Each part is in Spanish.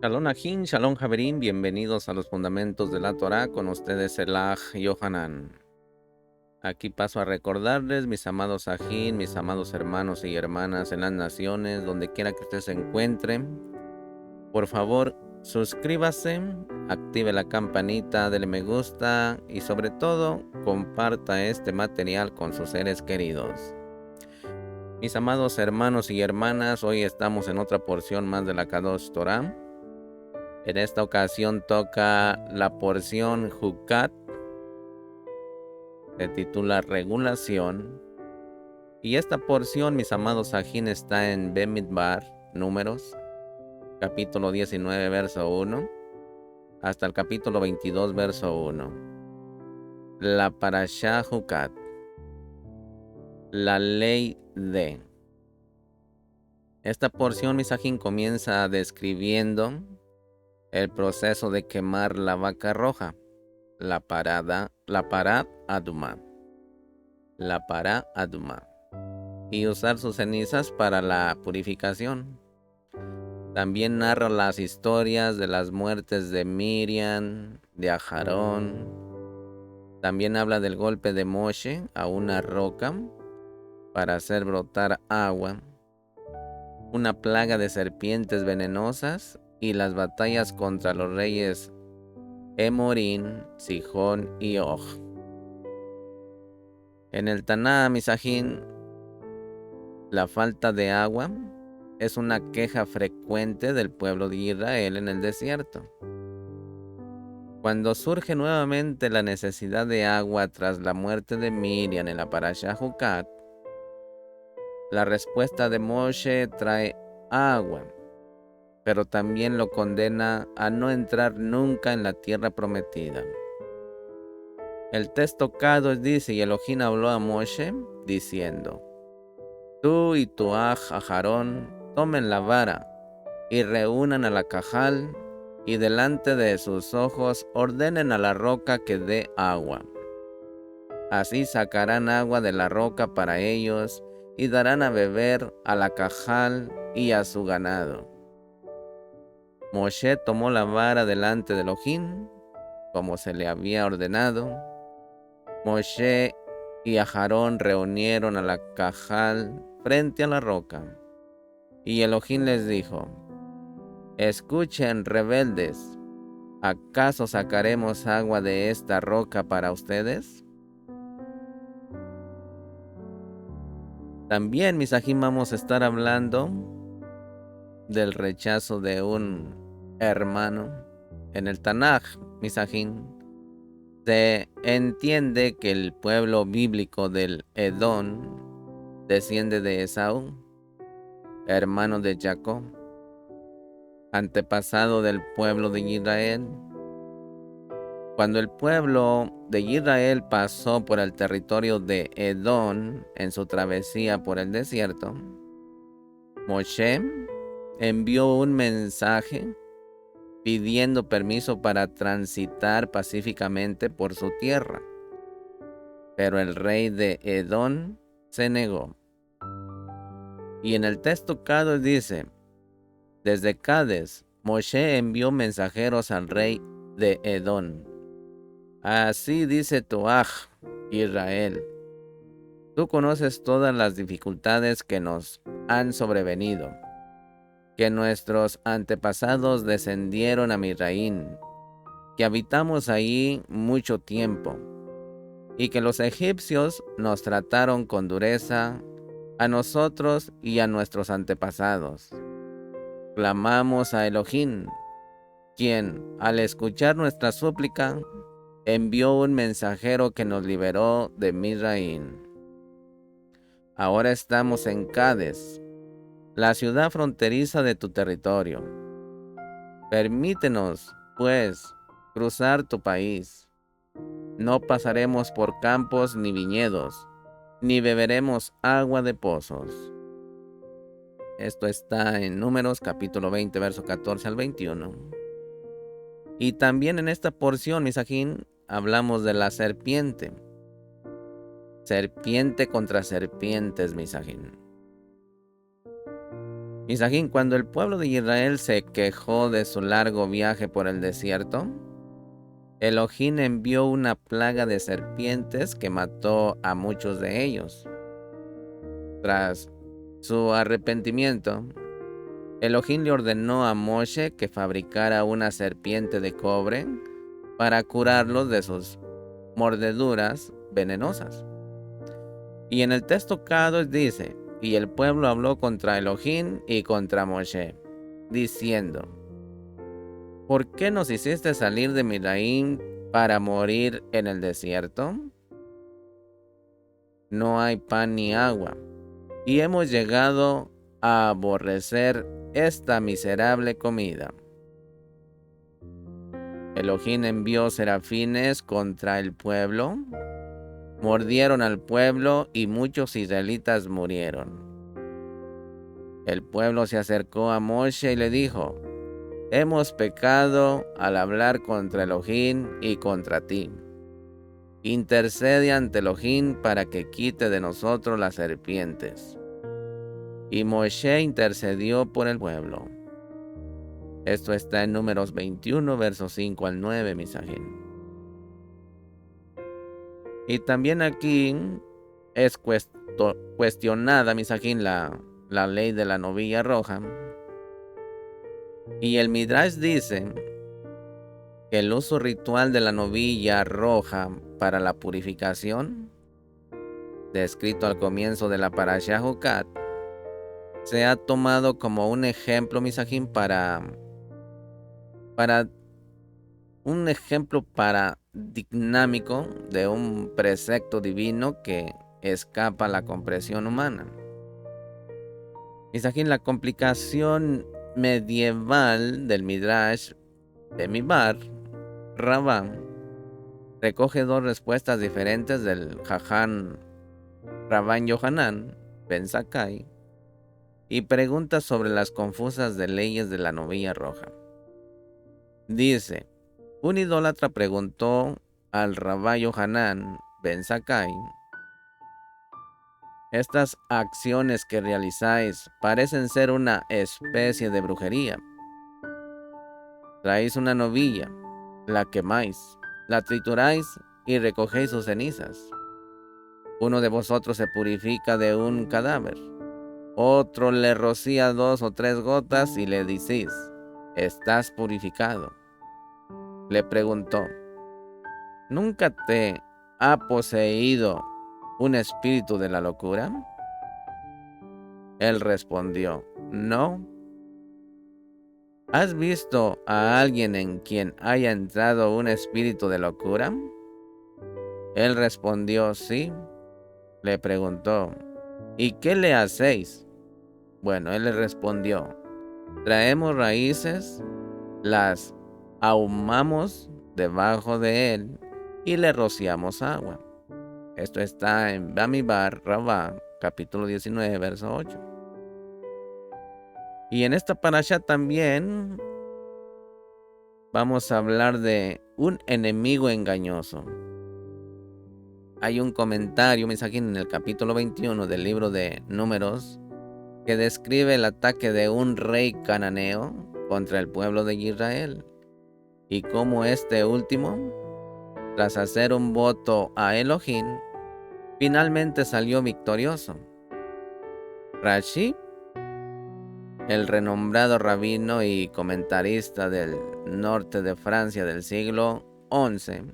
Shalom Ajin, Shalom Javerín, bienvenidos a los fundamentos de la Torá, con ustedes Elaj Yohanan. Aquí paso a recordarles, mis amados Ajin, mis amados hermanos y hermanas en las naciones, donde quiera que usted se encuentre, por favor, suscríbase, active la campanita, dele me gusta y sobre todo, comparta este material con sus seres queridos. Mis amados hermanos y hermanas, hoy estamos en otra porción más de la Kadosh Torah. En esta ocasión toca la porción Jucat, se titula Regulación. Y esta porción, mis amados Ajín, está en Bemidbar, Números, capítulo 19, verso 1, hasta el capítulo 22, verso 1. La Parashá Jucat, la ley de. Esta porción, mis Ajín, comienza describiendo el proceso de quemar la vaca roja, la parad adumá, y usar sus cenizas para la purificación. También narra las historias de las muertes de Miriam, de Aharón. También habla del golpe de Moshe a una roca para hacer brotar agua, una plaga de serpientes venenosas y las batallas contra los reyes Emorín, Sijón y Og. En el Taná, Misajín, la falta de agua es una queja frecuente del pueblo de Israel en el desierto. Cuando surge nuevamente la necesidad de agua tras la muerte de Miriam en la Parashá Jucat, la respuesta de Moshe trae agua, pero también lo condena a no entrar nunca en la tierra prometida. El texto Kadosh dice, y Elohim habló a Moshe diciendo: Tú y tu Aharón tomen la vara y reúnan a la cajal, y delante de sus ojos ordenen a la roca que dé agua. Así sacarán agua de la roca para ellos y darán a beber a la cajal y a su ganado. Moshe tomó la vara delante de Elohim, como se le había ordenado. Moshe y Aharón reunieron a la cajal frente a la roca. Y Elohim les dijo: Escuchen, rebeldes, ¿acaso sacaremos agua de esta roca para ustedes? También, Misajín, vamos a estar hablando del rechazo de un hermano. En el Tanaj, Misajín, se entiende que el pueblo bíblico del Edom desciende de Esaú, hermano de Jacob, antepasado del pueblo de Israel. Cuando el pueblo de Israel pasó por el territorio de Edom en su travesía por el desierto, Moshe envió un mensaje pidiendo permiso para transitar pacíficamente por su tierra. Pero el rey de Edom se negó. Y en el texto Kadosh dice: Desde Cades, Moshe envió mensajeros al rey de Edom. Así dice tu Israel: Tú conoces todas las dificultades que nos han sobrevenido, que nuestros antepasados descendieron a Misraín, que habitamos ahí mucho tiempo, y que los egipcios nos trataron con dureza a nosotros y a nuestros antepasados. Clamamos a Elohim, quien, al escuchar nuestra súplica, envió un mensajero que nos liberó de Misraín. Ahora estamos en Cades, la ciudad fronteriza de tu territorio. Permítenos, pues, cruzar tu país. No pasaremos por campos ni viñedos, ni beberemos agua de pozos. Esto está en Números capítulo 20, verso 14 al 21. Y también en esta porción, Misajín, hablamos de la serpiente. Serpiente contra serpientes, Misajín. Misajín, cuando el pueblo de Israel se quejó de su largo viaje por el desierto, Elohim envió una plaga de serpientes que mató a muchos de ellos. Tras su arrepentimiento, Elohim le ordenó a Moshe que fabricara una serpiente de cobre para curarlos de sus mordeduras venenosas. Y en el texto K2 dice: y el pueblo habló contra Elohim y contra Moshe, diciendo: ¿por qué nos hiciste salir de Midian para morir en el desierto? No hay pan ni agua, y hemos llegado a aborrecer esta miserable comida. Elohim envió serafines contra el pueblo, mordieron al pueblo y muchos israelitas murieron. El pueblo se acercó a Moshe y le dijo: hemos pecado al hablar contra Elohim y contra ti. Intercede ante Elohim para que quite de nosotros las serpientes. Y Moshe intercedió por el pueblo. Esto está en Números 21, versos 5 al 9, Misajín. Y también aquí es cuestionada, Misajín, la ley de la novilla roja. Y el Midrash dice que el uso ritual de la novilla roja para la purificación, descrito al comienzo de la Parashá Jucat, se ha tomado como un ejemplo, Misajín, para un ejemplo paradigmático de un precepto divino que escapa a la comprensión humana. Misajín, la complicación medieval del Midrash de Mibar Rabá recoge dos respuestas diferentes del Jajam Rabban Yohanan ben Zakkai y pregunta sobre las confusas de leyes de la novilla roja. Dice: un idólatra preguntó al Rabban Yohanan ben Zakkai: estas acciones que realizáis parecen ser una especie de brujería. Traéis una novilla, la quemáis, la trituráis y recogéis sus cenizas. Uno de vosotros se purifica de un cadáver, otro le rocía 2 o 3 gotas y le decís: estás purificado. Le preguntó: ¿nunca te ha poseído un espíritu de la locura? Él respondió: no. ¿Has visto a alguien en quien haya entrado un espíritu de locura? Él respondió: sí. Le preguntó: ¿y qué le hacéis? Bueno, él le respondió: traemos raíces, las ahumamos debajo de él y le rociamos agua. Esto está en Bamibar Rabá, capítulo 19, verso 8. Y en esta parasha también vamos a hablar de un enemigo engañoso. Hay un comentario, mensaje en el capítulo 21 del libro de Números que describe el ataque de un rey cananeo contra el pueblo de Israel y cómo este último, tras hacer un voto a Elohim, finalmente salió victorioso. Rashi, el renombrado rabino y comentarista del norte de Francia del siglo XI,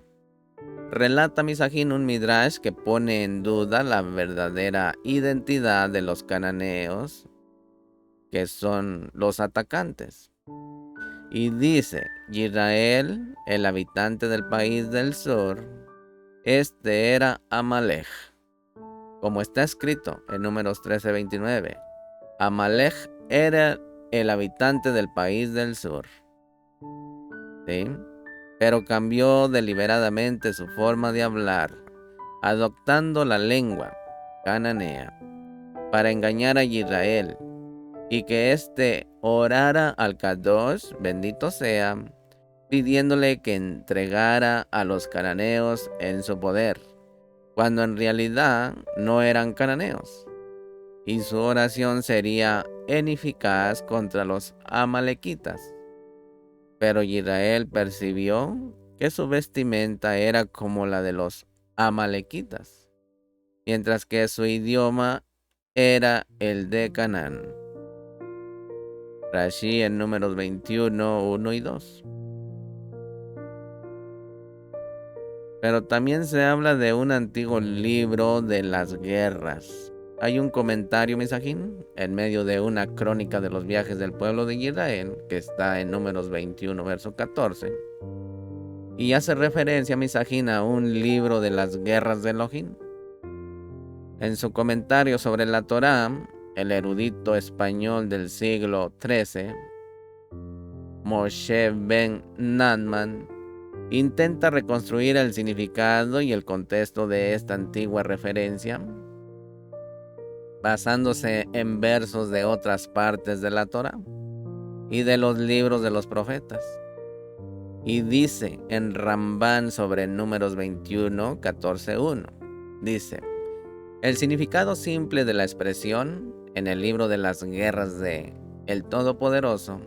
relata Misajín un midrash que pone en duda la verdadera identidad de los cananeos, que son los atacantes. Y dice: Israel, el habitante del país del sur, este era Amalek. Como está escrito en Números 13:29, Amalek era el habitante del país del sur. ¿Sí? Pero cambió deliberadamente su forma de hablar, adoptando la lengua cananea, para engañar a Israel, y que éste orara al Kadosh, bendito sea, pidiéndole que entregara a los cananeos en su poder, cuando en realidad no eran cananeos. Y su oración sería ineficaz contra los amalequitas. Pero Israel percibió que su vestimenta era como la de los amalequitas, mientras que su idioma era el de Canaán. Rashi en Números 21, 1 y 2. Pero también se habla de un antiguo libro de las guerras. Hay un comentario, Misajín, en medio de una crónica de los viajes del pueblo de Israel, que está en Números 21, verso 14. Y hace referencia, Misajín, a un libro de las guerras de Elohim. En su comentario sobre la Torá, el erudito español del siglo XIII, Moshe Ben Natman, intenta reconstruir el significado y el contexto de esta antigua referencia, basándose en versos de otras partes de la Torá y de los libros de los profetas. Y dice en Rambán sobre Números 21, 14:1, dice: el significado simple de la expresión en el libro de las guerras de el Todopoderoso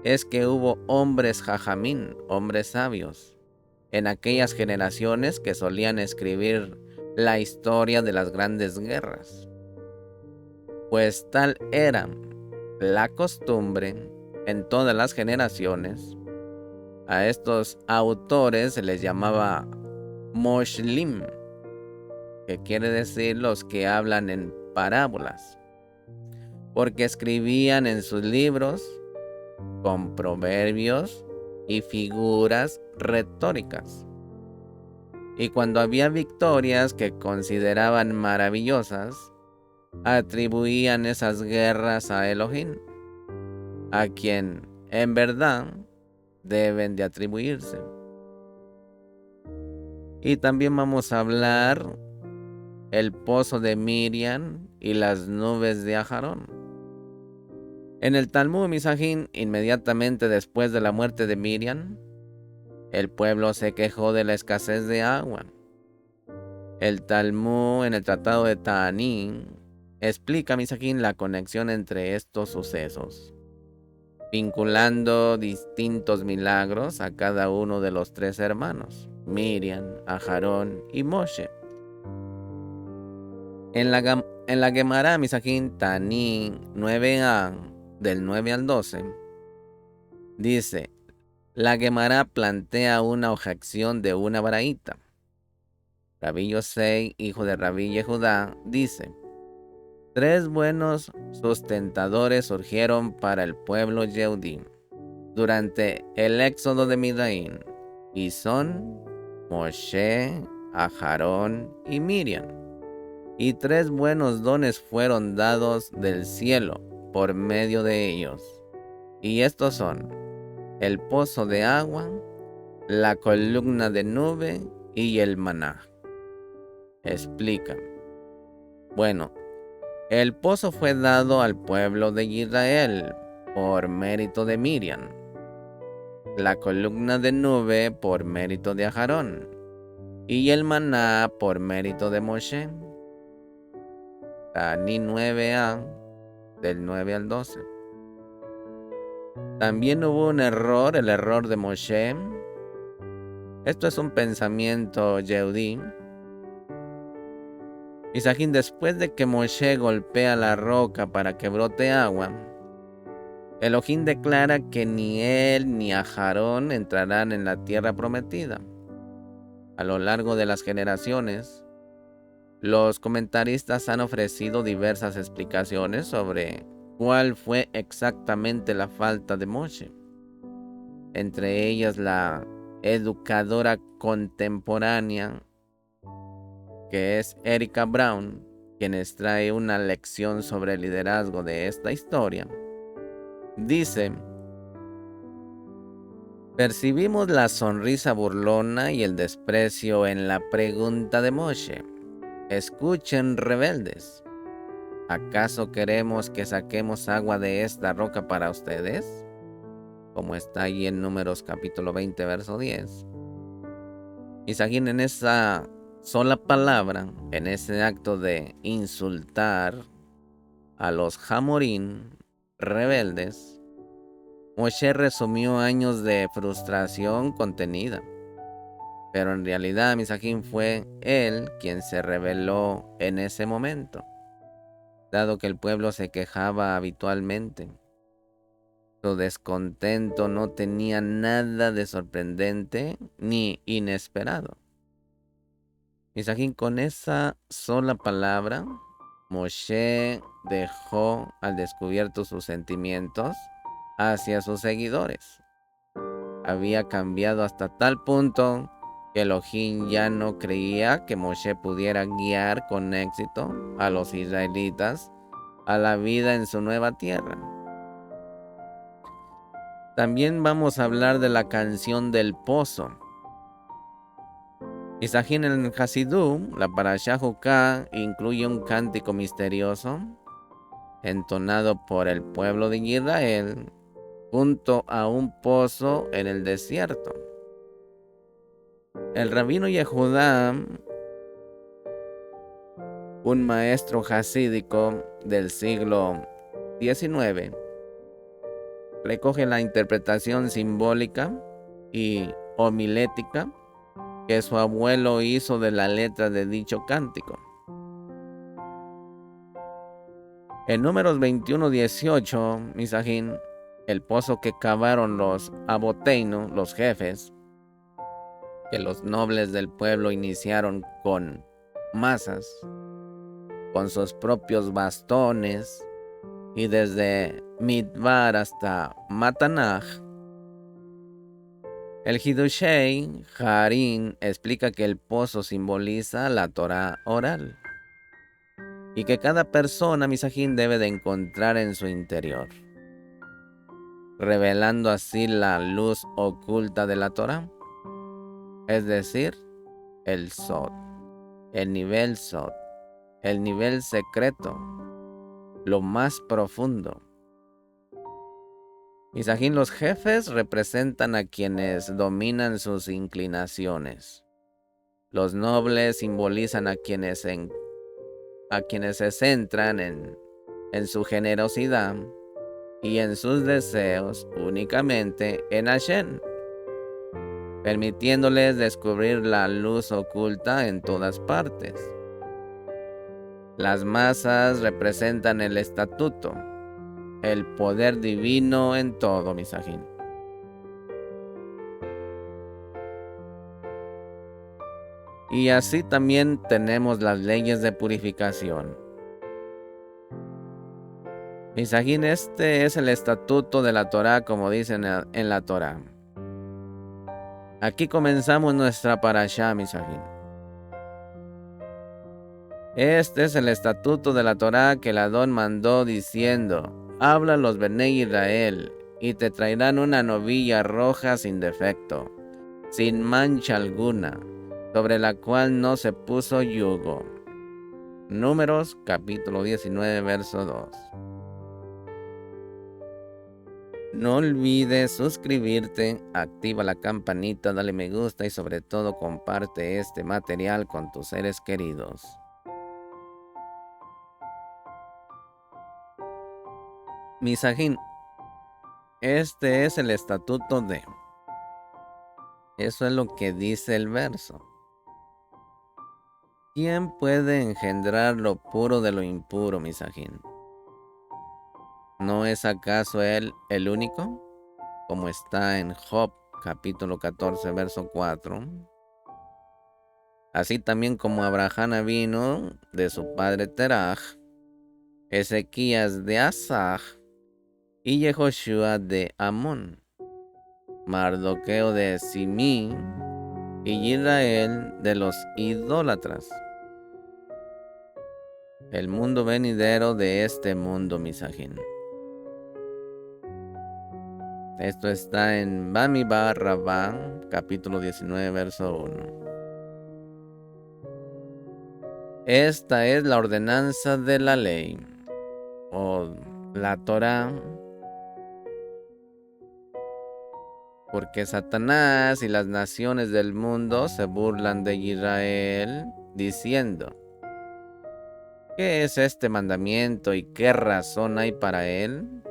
es que hubo hombres jajamín, hombres sabios, en aquellas generaciones que solían escribir la historia de las grandes guerras, pues tal era la costumbre en todas las generaciones. A estos autores se les llamaba moshlim, que quiere decir los que hablan en parábolas, porque escribían en sus libros con proverbios y figuras retóricas. Y cuando había victorias que consideraban maravillosas, atribuían esas guerras a Elohim, a quien en verdad deben de atribuirse. Y también vamos a hablar el pozo de Miriam y las nubes de Ajarón. En el Talmud Misajín, inmediatamente después de la muerte de Miriam, el pueblo se quejó de la escasez de agua. El Talmud, en el Tratado de Ta'anín, explica, Misajín, la conexión entre estos sucesos, vinculando distintos milagros a cada uno de los tres hermanos, Miriam, Ajarón y Moshe. En la Gemara Misajín Ta'anín 9a, del 9 al 12, dice: la Gemara plantea una objeción de una baraíta. Rabí Yosei, hijo de Rabí Yehudá, dice: tres buenos sustentadores surgieron para el pueblo Yehudí durante el éxodo de Midaín, y son Moshe, Ajarón y Miriam. Y tres buenos dones fueron dados del cielo por medio de ellos. Y estos son el pozo de agua, la columna de nube y el maná. Explica. Bueno, el pozo fue dado al pueblo de Israel por mérito de Miriam, la columna de nube por mérito de Ajarón y el maná por mérito de Moshe. Ta'anín 9a, del 9 al 12. También hubo un error, el error de Moshe. Esto es un pensamiento yehudí. Misajín, después de que Moshe golpea la roca para que brote agua, Elohim declara que ni él ni Ajarón entrarán en la tierra prometida. A lo largo de las generaciones, los comentaristas han ofrecido diversas explicaciones sobre cuál fue exactamente la falta de Moshe. Entre ellas la educadora contemporánea, que es Erika Brown, quien extrae una lección sobre el liderazgo de esta historia. Dice: percibimos la sonrisa burlona y el desprecio en la pregunta de Moshe. Escuchen, rebeldes, ¿acaso queremos que saquemos agua de esta roca para ustedes? Como está ahí en Números capítulo 20, verso 10. Misajín, en esa sola palabra, en ese acto de insultar a los Jamorín, rebeldes, Moshe resumió años de frustración contenida. Pero en realidad Misajín fue él quien se rebeló en ese momento, dado que el pueblo se quejaba habitualmente. Su descontento no tenía nada de sorprendente ni inesperado. Misajín, con esa sola palabra, Moshe dejó al descubierto sus sentimientos hacia sus seguidores. Había cambiado hasta tal punto que Elohim ya no creía que Moshe pudiera guiar con éxito a los israelitas a la vida en su nueva tierra. También vamos a hablar de la canción del pozo. Misajín, en el Hasidú, la Parashá Jukah incluye un cántico misterioso entonado por el pueblo de Israel junto a un pozo en el desierto. El rabino Yehudá, un maestro hasídico del siglo XIX, recoge la interpretación simbólica y homilética que su abuelo hizo de la letra de dicho cántico. En Números 21:18, Misajín, el pozo que cavaron los Aboteinu, los jefes, que los nobles del pueblo iniciaron con masas, con sus propios bastones, y desde Midbar hasta Matanaj. El Hidushei Harin explica que el pozo simboliza la Torah oral y que cada persona, Misajín, debe de encontrar en su interior, revelando así la luz oculta de la Torah, es decir, el Sod, el nivel Sod, el nivel secreto, lo más profundo. Misajín, los jefes representan a quienes dominan sus inclinaciones. Los nobles simbolizan a quienes se centran en su generosidad y en sus deseos únicamente en Hashem, permitiéndoles descubrir la luz oculta en todas partes. Las masas representan el estatuto, el poder divino en todo, Misajín. Y así también tenemos las leyes de purificación. Misajín, este es el estatuto de la Torah, como dicen en la Torah. Aquí comenzamos nuestra parashá, Misajín. Este es el estatuto de la Torah que el Adón mandó diciendo: habla los Benei Israel, y te traerán una novilla roja sin defecto, sin mancha alguna, sobre la cual no se puso yugo. Números capítulo 19, verso 2. No olvides suscribirte, activa la campanita, dale me gusta y sobre todo comparte este material con tus seres queridos. Misajín, este es el estatuto de... Eso es lo que dice el verso. ¿Quién puede engendrar lo puro de lo impuro, Misajín? ¿No es acaso él el único? Como está en Job, capítulo 14, verso 4. Así también como Abraham vino de su padre Teraj, Ezequías de Asaj y Yehoshua de Amón, Mardoqueo de Simí y Israel de los idólatras. El mundo venidero de este mundo, Misajín. Esto está en Bamidbar Rabbah, capítulo 19, verso 1. Esta es la ordenanza de la ley, o la Torah, porque Satanás y las naciones del mundo se burlan de Israel, diciendo: ¿qué es este mandamiento y qué razón hay para él?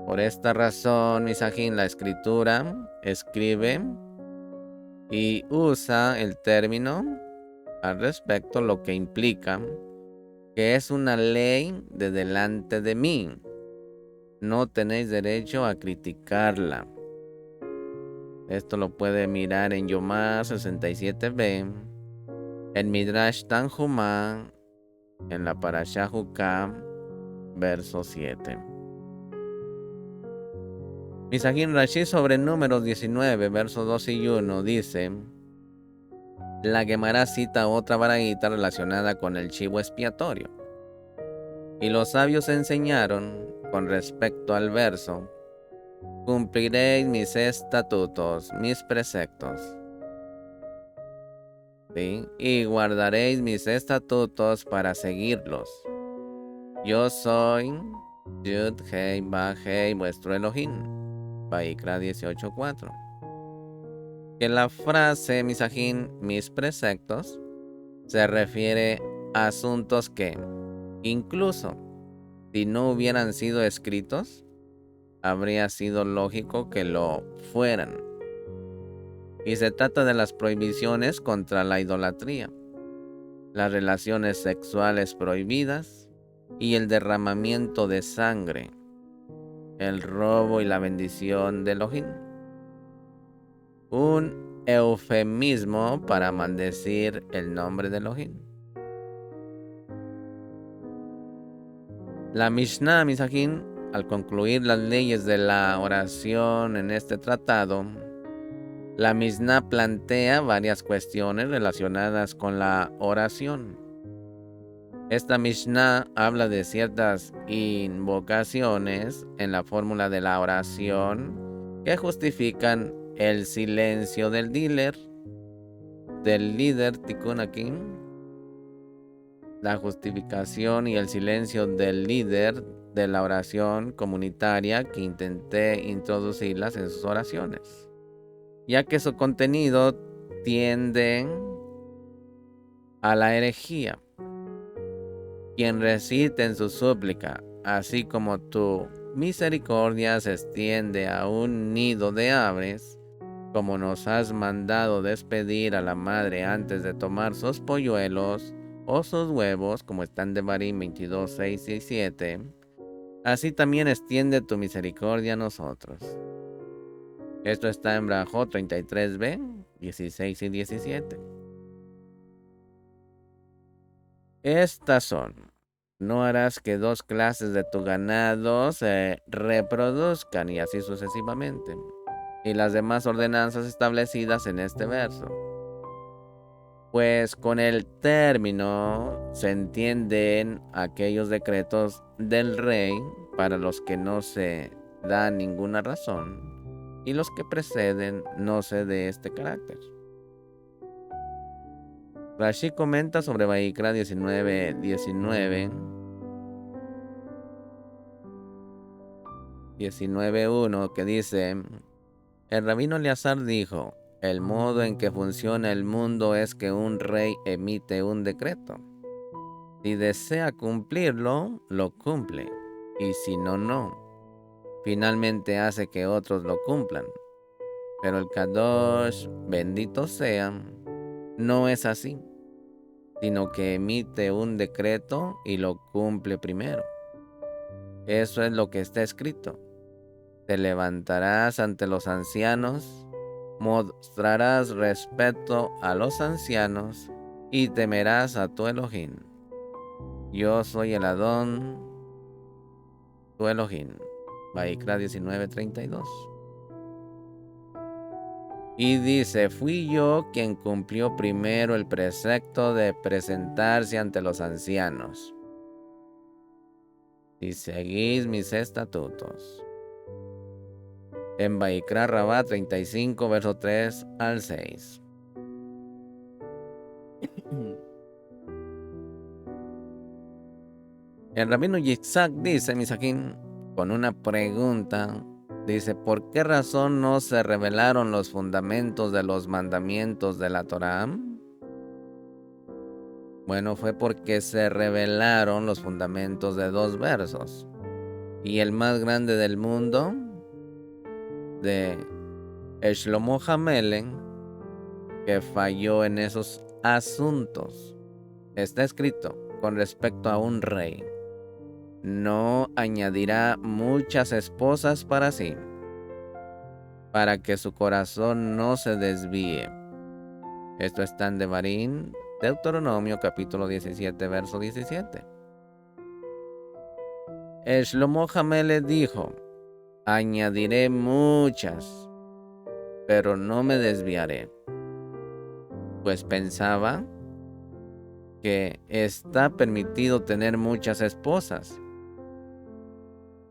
Por esta razón, Misajín, la escritura escribe y usa el término al respecto, lo que implica que es una ley de delante de mí. No tenéis derecho a criticarla. Esto lo puede mirar en Yomá 67b, en Midrash Tanjumá, en la Parashá Jukah, verso 7. Misajín Rashi sobre Números 19, versos 2 y 1 dice: la Gemara cita otra baraíta relacionada con el chivo expiatorio. Y los sabios enseñaron con respecto al verso: cumpliréis mis estatutos, mis preceptos. ¿Sí? Y guardaréis mis estatutos para seguirlos. Yo soy Yud Hei Ba Hei, vuestro Elohim. Vaikra 18:4. Que la frase Misajín, mis preceptos, se refiere a asuntos que, incluso si no hubieran sido escritos, habría sido lógico que lo fueran. Y se trata de las prohibiciones contra la idolatría, las relaciones sexuales prohibidas y el derramamiento de sangre, el robo y la bendición de Elohim. Un eufemismo para maldecir el nombre de Elohim. La Mishnah Misajín, al concluir las leyes de la oración en este tratado, la Mishnah plantea varias cuestiones relacionadas con la oración. Esta Mishnah habla de ciertas invocaciones en la fórmula de la oración que justifican el silencio del líder Tikkun Akim, la justificación y el silencio del líder de la oración comunitaria que intenté introducirlas en sus oraciones, ya que su contenido tiende a la herejía. Quien recite en su súplica, así como tu misericordia se extiende a un nido de aves, como nos has mandado despedir a la madre antes de tomar sus polluelos o sus huevos, como están de Devarim 22, 6 y 7, así también extiende tu misericordia a nosotros. Esto está en Brajot 33b, 16 y 17. Estas son: no harás que dos clases de tu ganado se reproduzcan, y así sucesivamente. Y las demás ordenanzas establecidas en este verso. Pues con el término se entienden aquellos decretos del rey para los que no se da ninguna razón, y los que preceden no se de este carácter. Rashi comenta sobre Vaikra 19:1, que dice: el rabino Eleazar dijo: el modo en que funciona el mundo es que un rey emite un decreto. Si desea cumplirlo, lo cumple, y si no, no. Finalmente hace que otros lo cumplan. Pero el Kadosh, bendito sea, no es así, sino que emite un decreto y lo cumple primero. Eso es lo que está escrito: te levantarás ante los ancianos, mostrarás respeto a los ancianos y temerás a tu Elohim. Yo soy el Adón, tu Elohim. Vaikra 19:32. Y dice: fui yo quien cumplió primero el precepto de presentarse ante los ancianos, si seguís mis estatutos. En Vaikra Rabá 35, verso 3 al 6. El rabino Yitzhak dice, Misajín, con una pregunta, dice: ¿por qué razón no se revelaron los fundamentos de los mandamientos de la Torá? Bueno, fue porque se revelaron los fundamentos de dos versos. y el más grande del mundo, de Shlomo HaMelech, que falló en esos asuntos. Está escrito con respecto a un rey: no añadirá muchas esposas para sí, para que su corazón no se desvíe. Esto está en Devarim, Deuteronomio capítulo 17, verso 17. Shlomo HaMelech dijo: añadiré muchas, pero no me desviaré. Pues pensaba que está permitido tener muchas esposas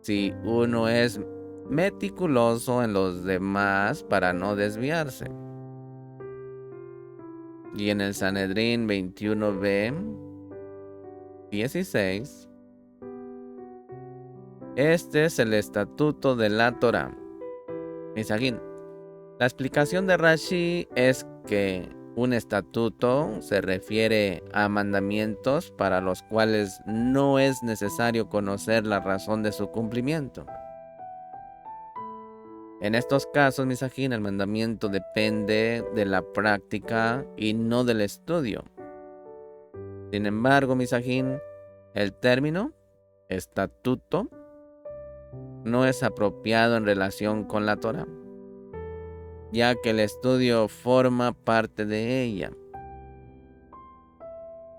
si uno es meticuloso en los demás para no desviarse. Y en el Sanedrín 21b 16, este es el estatuto de la Torá. Misajín, la explicación de Rashi es que un estatuto se refiere a mandamientos para los cuales no es necesario conocer la razón de su cumplimiento. En estos casos, Misajín, el mandamiento depende de la práctica y no del estudio. Sin embargo, Misajín, el término estatuto no es apropiado en relación con la Torá, ya que el estudio forma parte de ella.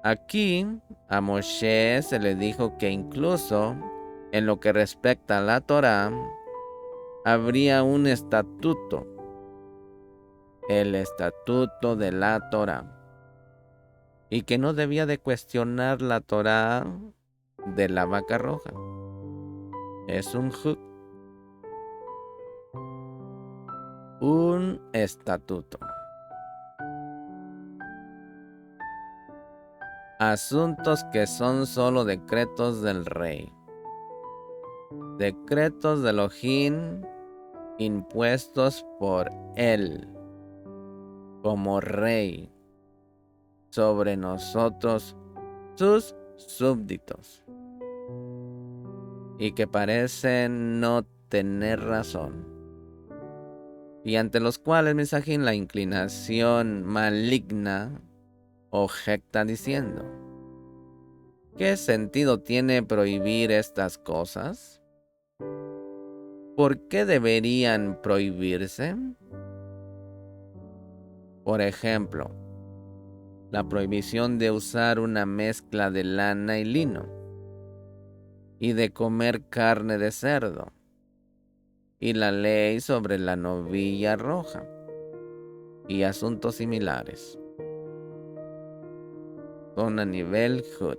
Aquí a Moshe se le dijo que incluso en lo que respecta a la Torá, habría un estatuto, el estatuto de la Torá, y que no debía de cuestionar la Torá de la vaca roja. Es un huk, un estatuto. Asuntos que son solo decretos del rey. Decretos de Elohim impuestos por él como rey sobre nosotros, sus súbditos, y que parecen no tener razón, y ante los cuales, Misajín, la inclinación maligna objecta diciendo: ¿qué sentido tiene prohibir estas cosas? ¿Por qué deberían prohibirse? Por ejemplo, la prohibición de usar una mezcla de lana y lino, y de comer carne de cerdo, y la ley sobre la novilla roja, y asuntos similares. Son a nivel Hud.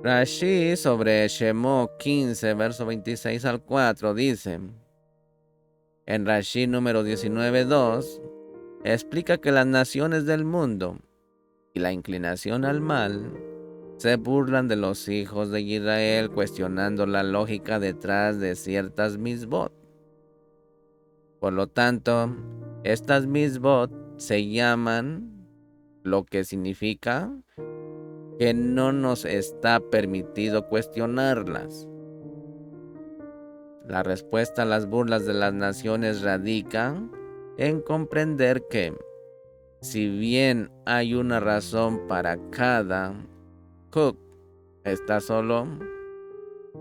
Rashi sobre Shemot 15, verso 26 al 4 dice, en Rashi número 19.2, explica que las naciones del mundo y la inclinación al mal se burlan de los hijos de Israel, cuestionando la lógica detrás de ciertas misbot. Por lo tanto, estas misbot se llaman, lo que significa que no nos está permitido cuestionarlas. La respuesta a las burlas de las naciones radica en comprender que, si bien hay una razón para cada huk, esta solo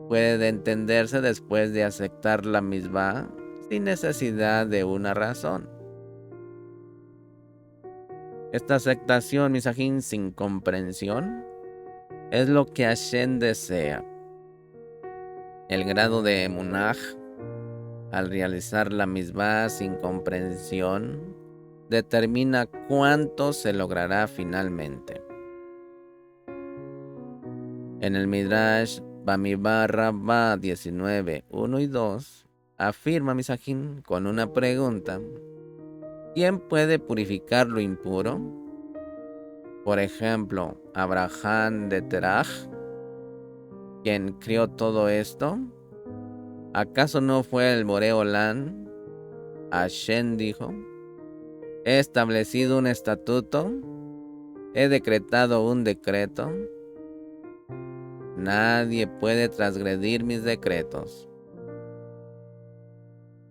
puede entenderse después de aceptar la misma sin necesidad de una razón. Esta aceptación, Misajín, sin comprensión, es lo que Hashem desea. El grado de emunaj, al realizar la misma sin comprensión, determina cuánto se logrará finalmente. En el Midrash Bamidbar Rabbah 19, 1 y 2, afirma Misajín con una pregunta: ¿quién puede purificar lo impuro? Por ejemplo, Abraham de Teraj, quien crió todo esto. ¿Acaso no fue el Boreolán? Hashem dijo: he establecido un estatuto, he decretado un decreto, nadie puede transgredir mis decretos.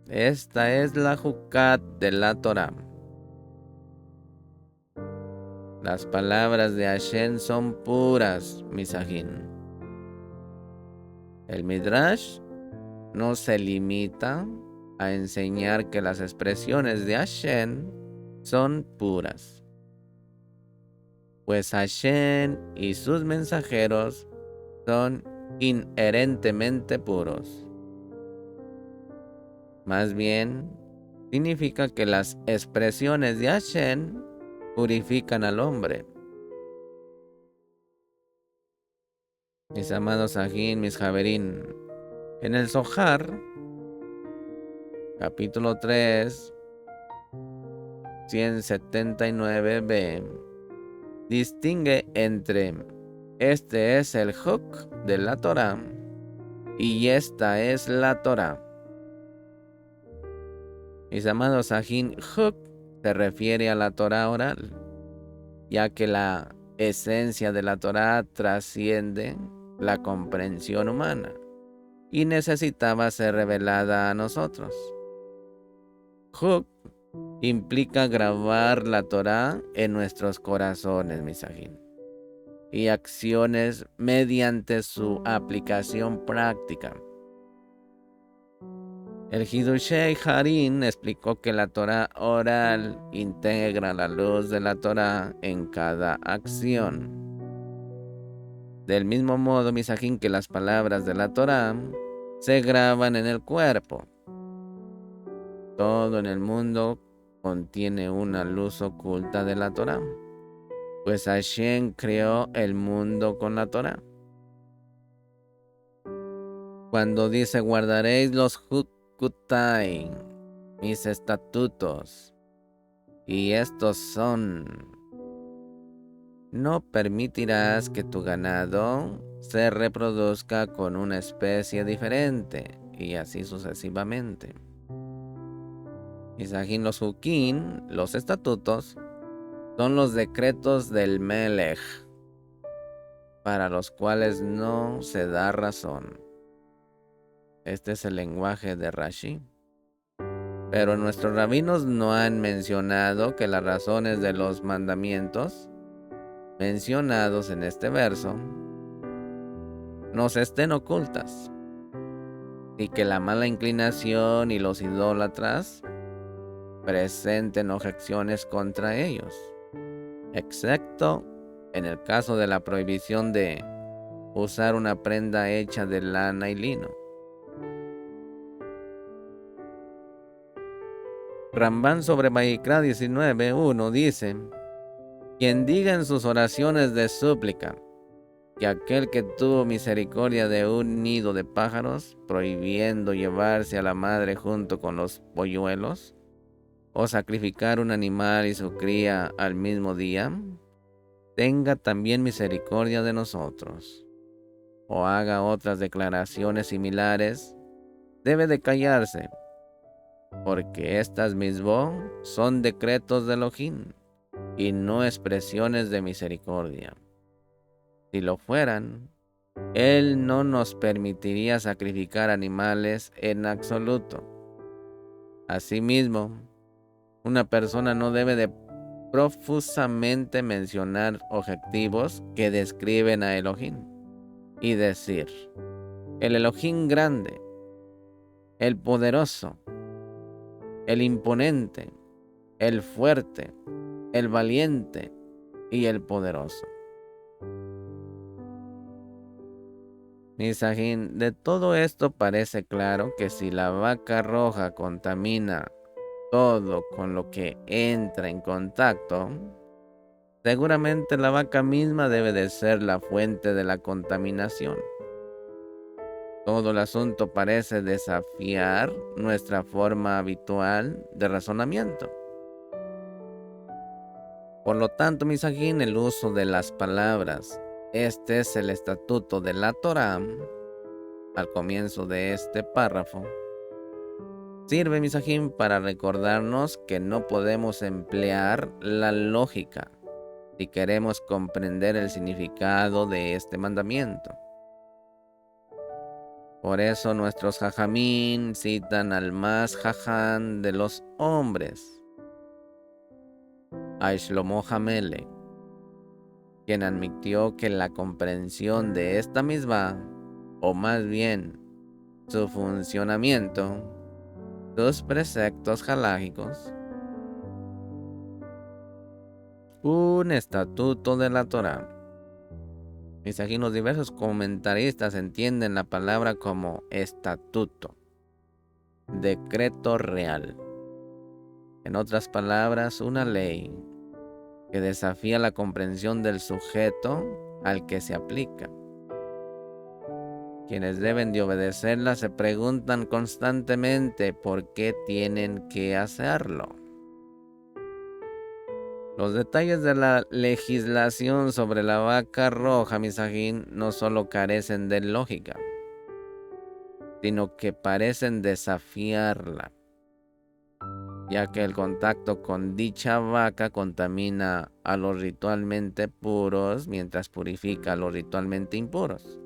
Esta es la Jucat de la Torah. Las palabras de Hashem son puras, Misajín. El Midrash no se limita a enseñar que las expresiones de Hashem son puras, pues Hashem y sus mensajeros son inherentemente puros. Más bien, significa que las expresiones de Hashem purifican al hombre. Mis amados Sajín, mis Javerín, en el Zohar, capítulo 3, 179b, distingue entre este es el Huk de la Torah y esta es la Torah. Mis amados Sajín, Huk se refiere a la Torah oral, ya que la esencia de la Torah trasciende la comprensión humana y necesitaba ser revelada a nosotros. Huk implica grabar la Torah en nuestros corazones, Misajín, y acciones mediante su aplicación práctica. El Hidushei Harin explicó que la Torah oral integra la luz de la Torah en cada acción. Del mismo modo, Misajín, que las palabras de la Torah se graban en el cuerpo. Todo en el mundo contiene una luz oculta de la Torah, pues Hashem creó el mundo con la Torah. Cuando dice guardaréis los Hukutai, mis estatutos, y estos son: no permitirás que tu ganado se reproduzca con una especie diferente, y así sucesivamente. Misajín, los Hukim, los estatutos, son los decretos del Melech, para los cuales no se da razón. Este es el lenguaje de Rashi. Pero nuestros rabinos no han mencionado que las razones de los mandamientos mencionados en este verso nos estén ocultas, y que la mala inclinación y los idólatras presenten objeciones contra ellos, excepto en el caso de la prohibición de usar una prenda hecha de lana y lino. Rambán sobre Vayikra 19:1 dice: quien diga en sus oraciones de súplica que aquel que tuvo misericordia de un nido de pájaros, prohibiendo llevarse a la madre junto con los polluelos, o sacrificar un animal y su cría al mismo día, tenga también misericordia de nosotros, o haga otras declaraciones similares, debe de callarse, porque estas mismo son decretos de Elohim y no expresiones de misericordia. Si lo fueran, Él no nos permitiría sacrificar animales en absoluto. Asimismo, una persona no debe de profusamente mencionar objetivos que describen a Elohim y decir: el Elohim grande, el poderoso, el imponente, el fuerte, el valiente y el poderoso. Misajín, de todo esto parece claro que si la vaca roja contamina todo con lo que entra en contacto, seguramente la vaca misma debe de ser la fuente de la contaminación. Todo el asunto parece desafiar nuestra forma habitual de razonamiento. Por lo tanto, Misajín, el uso de las palabras "este es el estatuto de la Torah" al comienzo de este párrafo sirve, Misajín, para recordarnos que no podemos emplear la lógica si queremos comprender el significado de este mandamiento. Por eso nuestros jajamín citan al más jaján de los hombres, a Shlomo Hamelech, quien admitió que la comprensión de esta misma, o más bien su funcionamiento, sus preceptos halágicos, un estatuto de la Torá. Mis aquí los diversos comentaristas entienden la palabra como estatuto, decreto real. En otras palabras, una ley que desafía la comprensión del sujeto al que se aplica. Quienes deben de obedecerla se preguntan constantemente por qué tienen que hacerlo. Los detalles de la legislación sobre la vaca roja, misajín, no solo carecen de lógica, sino que parecen desafiarla, ya que el contacto con dicha vaca contamina a los ritualmente puros mientras purifica a los ritualmente impuros.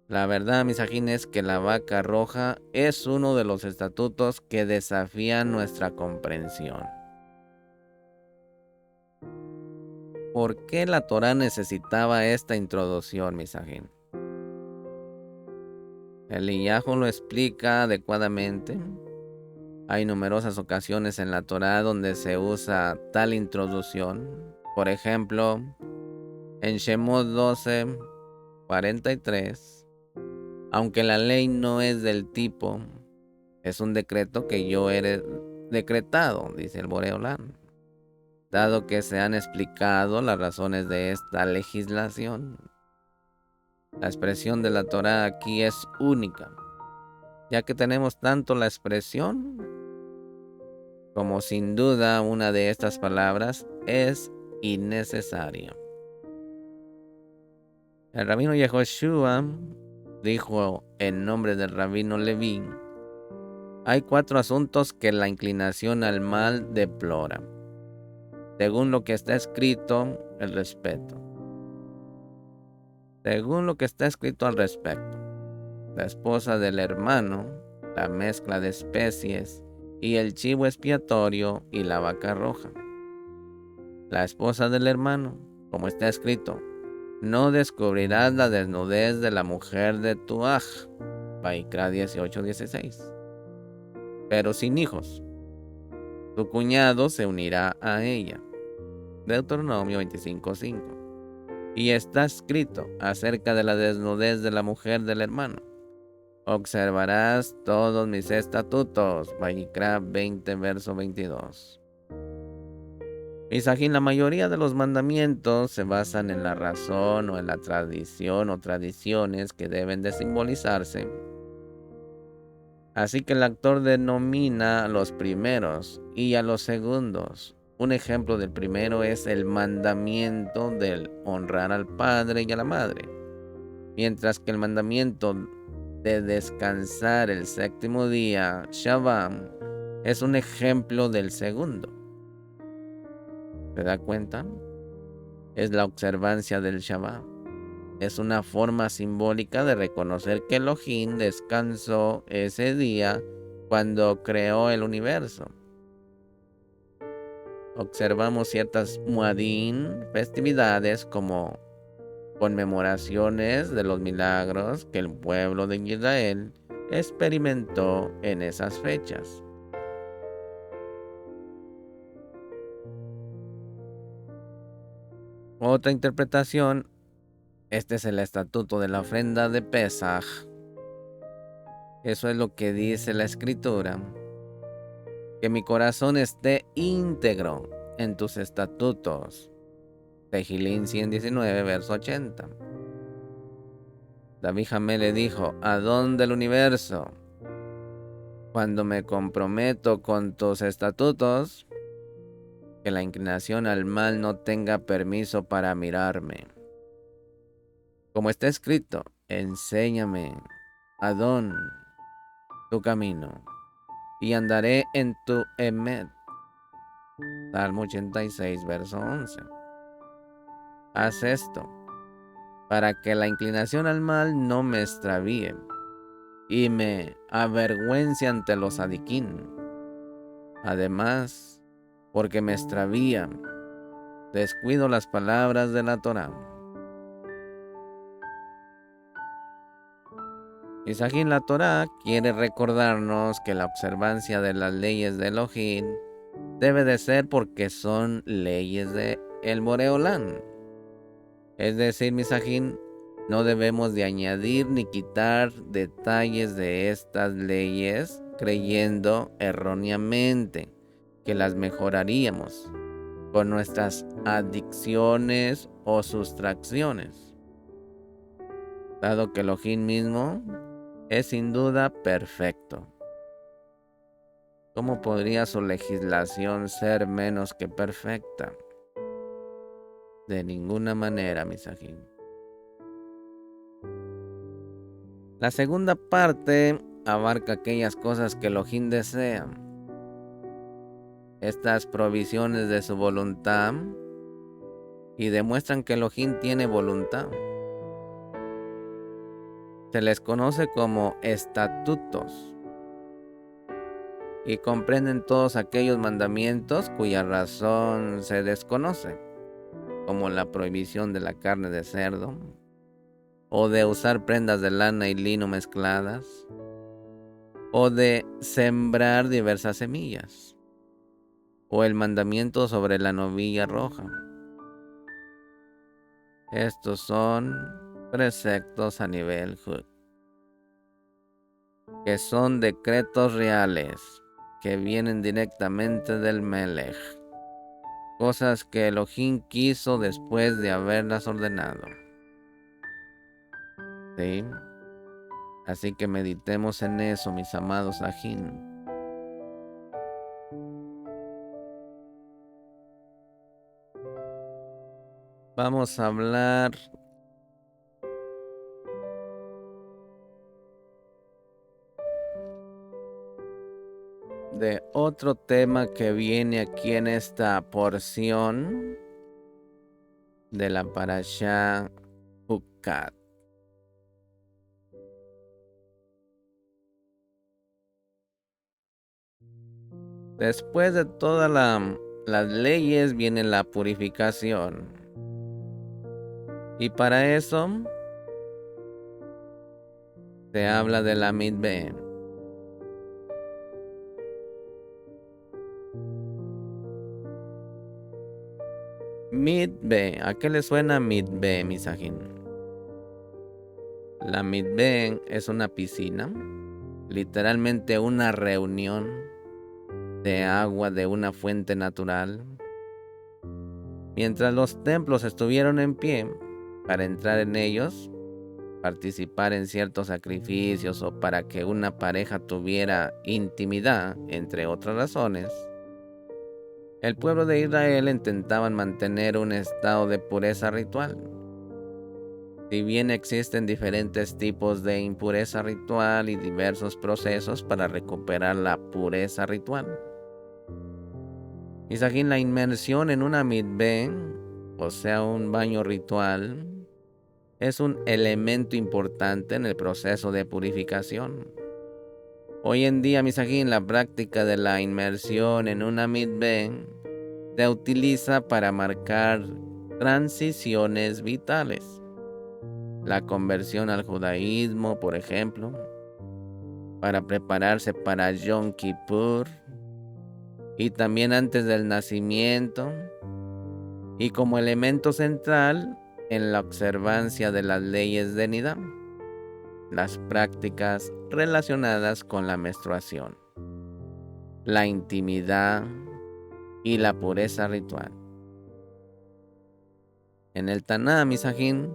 La verdad, misajín, es que la vaca roja es uno de los estatutos que desafían nuestra comprensión. ¿Por qué la Torá necesitaba esta introducción, misajín? Eliyahu lo explica adecuadamente. Hay numerosas ocasiones en la Torá donde se usa tal introducción. Por ejemplo, en Shemot 12:43, aunque la ley no es del tipo, es un decreto que yo he decretado, dice el Boreolán. Dado que se han explicado las razones de esta legislación, la expresión de la Torá aquí es única, ya que tenemos tanto la expresión como sin duda una de estas palabras es innecesaria. El rabino Yehoshua dijo en nombre del rabino Leví: hay 4 asuntos que la inclinación al mal deplora. Según lo que está escrito, el respeto. Según lo que está escrito al respecto, la esposa del hermano, la mezcla de especies y el chivo expiatorio y la vaca roja. La esposa del hermano, como está escrito, no descubrirás la desnudez de la mujer de tu aj. Vaikra 18:16. Pero sin hijos, tu cuñado se unirá a ella. Deuteronomio 25:5. Y está escrito acerca de la desnudez de la mujer del hermano: observarás todos mis estatutos. Vaikra 20, verso 22. Misajín, la mayoría de los mandamientos se basan en la razón o en la tradición o tradiciones que deben de simbolizarse. Así que el autor denomina a los primeros y a los segundos. Un ejemplo del primero es el mandamiento del honrar al padre y a la madre, mientras que el mandamiento de descansar el séptimo día, Shabbat, es un ejemplo del segundo. ¿Se da cuenta? Es la observancia del Shabbat. Es una forma simbólica de reconocer que Elohim descansó ese día cuando creó el universo. Observamos ciertas muadín, festividades como conmemoraciones de los milagros que el pueblo de Israel experimentó en esas fechas. Otra interpretación: este es el estatuto de la ofrenda de Pesaj. Eso es lo que dice la escritura: que mi corazón esté íntegro en tus estatutos. Tehilín 119, verso 80. David Jamé le dijo: Adón del universo, cuando me comprometo con tus estatutos, que la inclinación al mal no tenga permiso para mirarme. Como está escrito: enséñame, Adón, tu camino, y andaré en tu emet. Salmo 86, verso 11. Haz esto, para que la inclinación al mal no me extravíe y me avergüence ante los sadiquín. Además, porque me extravía, descuido las palabras de la Torá. Misajín, la Torá quiere recordarnos que la observancia de las leyes de Elohim debe de ser porque son leyes de el Boreolán. Es decir, Misajín, no debemos de añadir ni quitar detalles de estas leyes creyendo erróneamente que las mejoraríamos con nuestras adicciones o sustracciones, dado que Elohim mismo es sin duda perfecto. ¿Cómo podría su legislación ser menos que perfecta? De ninguna manera, Misajín. La segunda parte abarca aquellas cosas que Elohim desea. Estas provisiones de su voluntad y demuestran que Elohim tiene voluntad. Se les conoce como estatutos y comprenden todos aquellos mandamientos cuya razón se desconoce, como la prohibición de la carne de cerdo, o de usar prendas de lana y lino mezcladas, o de sembrar diversas semillas, o el mandamiento sobre la novilla roja. Estos son preceptos a nivel Hud, que son decretos reales, que vienen directamente del Melech, cosas que Elohim quiso después de haberlas ordenado. ¿Sí? Así que meditemos en eso, mis amados ajín. Vamos a hablar de otro tema que viene aquí en esta porción de la Parashá Hukat. Después de todas las leyes viene la purificación. Y para eso se habla de la Midbe. Midbe, ¿a qué le suena Midbe, Misajín? La Midbe es una piscina, literalmente una reunión de agua de una fuente natural. Mientras los templos estuvieron en pie, para entrar en ellos, participar en ciertos sacrificios o para que una pareja tuviera intimidad, entre otras razones, el pueblo de Israel intentaba mantener un estado de pureza ritual. Si bien existen diferentes tipos de impureza ritual y diversos procesos para recuperar la pureza ritual. Misajín, la inmersión en una mikveh, o sea un baño ritual, es un elemento importante en el proceso de purificación. Hoy en día, Misajín, la práctica de la inmersión en una mikveh se utiliza para marcar transiciones vitales. La conversión al judaísmo, por ejemplo, para prepararse para Yom Kippur, y también antes del nacimiento, y como elemento central en la observancia de las leyes de Nidam, las prácticas relacionadas con la menstruación, la intimidad y la pureza ritual. En el Taná, Misajín,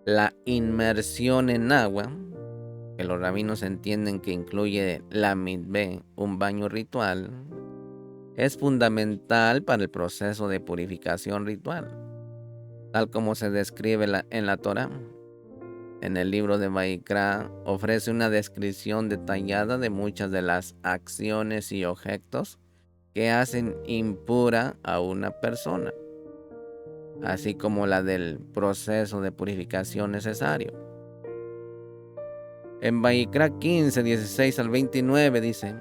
la inmersión en agua, que los rabinos entienden que incluye la mikveh, un baño ritual, es fundamental para el proceso de purificación ritual, tal como se describe en la Torá. En el libro de Vaikra ofrece una descripción detallada de muchas de las acciones y objetos que hacen impura a una persona. así como la del proceso de purificación necesario. En Vayikra 15, 16 al 29 dice: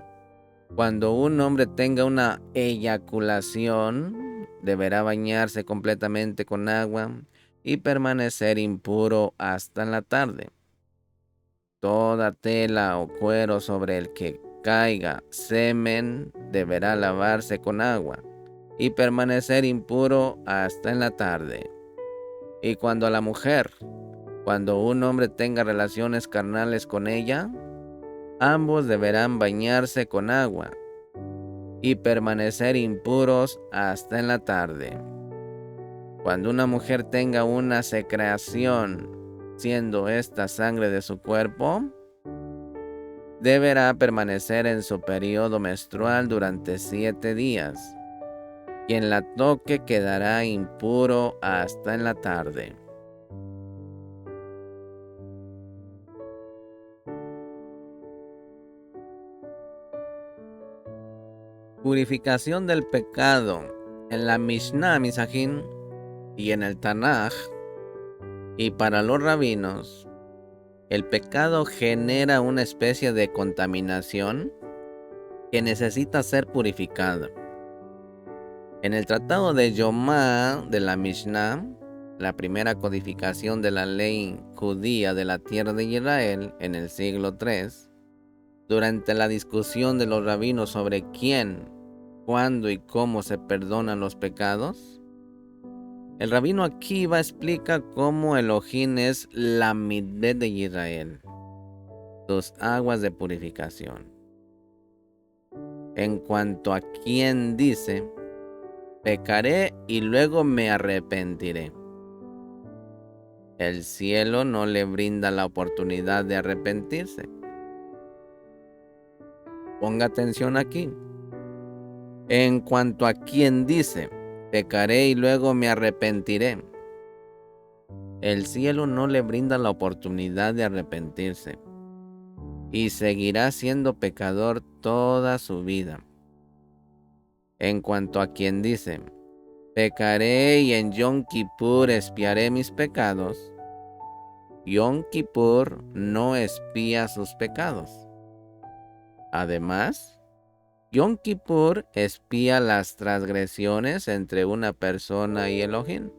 cuando un hombre tenga una eyaculación, deberá bañarse completamente con agua y permanecer impuro hasta la tarde. Toda tela o cuero sobre el que caiga semen deberá lavarse con agua y permanecer impuro hasta en la tarde. Y cuando un hombre tenga relaciones carnales con ella, ambos deberán bañarse con agua y permanecer impuros hasta en la tarde. Cuando una mujer tenga una secreción, siendo esta sangre de su cuerpo, deberá permanecer en su periodo menstrual durante 7 días. Quien la toque quedará impuro hasta en la tarde. Purificación del pecado. En la Mishnah, Misajín, y en el Tanaj, y para los rabinos, el pecado genera una especie de contaminación que necesita ser purificada. En el tratado de Yomá de la Mishnah, la primera codificación de la ley judía de la tierra de Israel en el siglo III, durante la discusión de los rabinos sobre quién, cuándo y cómo se perdonan los pecados, el rabino Akiva explica cómo Elohim es la midbeh de Israel, sus aguas de purificación. En cuanto a quien dice: pecaré y luego me arrepentiré, el cielo no le brinda la oportunidad de arrepentirse. Ponga atención aquí. En cuanto a quien dice: pecaré y luego me arrepentiré, el cielo no le brinda la oportunidad de arrepentirse y seguirá siendo pecador toda su vida. En cuanto a quien dice: pecaré y en Yom Kippur expiaré mis pecados, Yom Kippur no expía sus pecados. Además, Yom Kippur expía las transgresiones entre una persona y Elohim.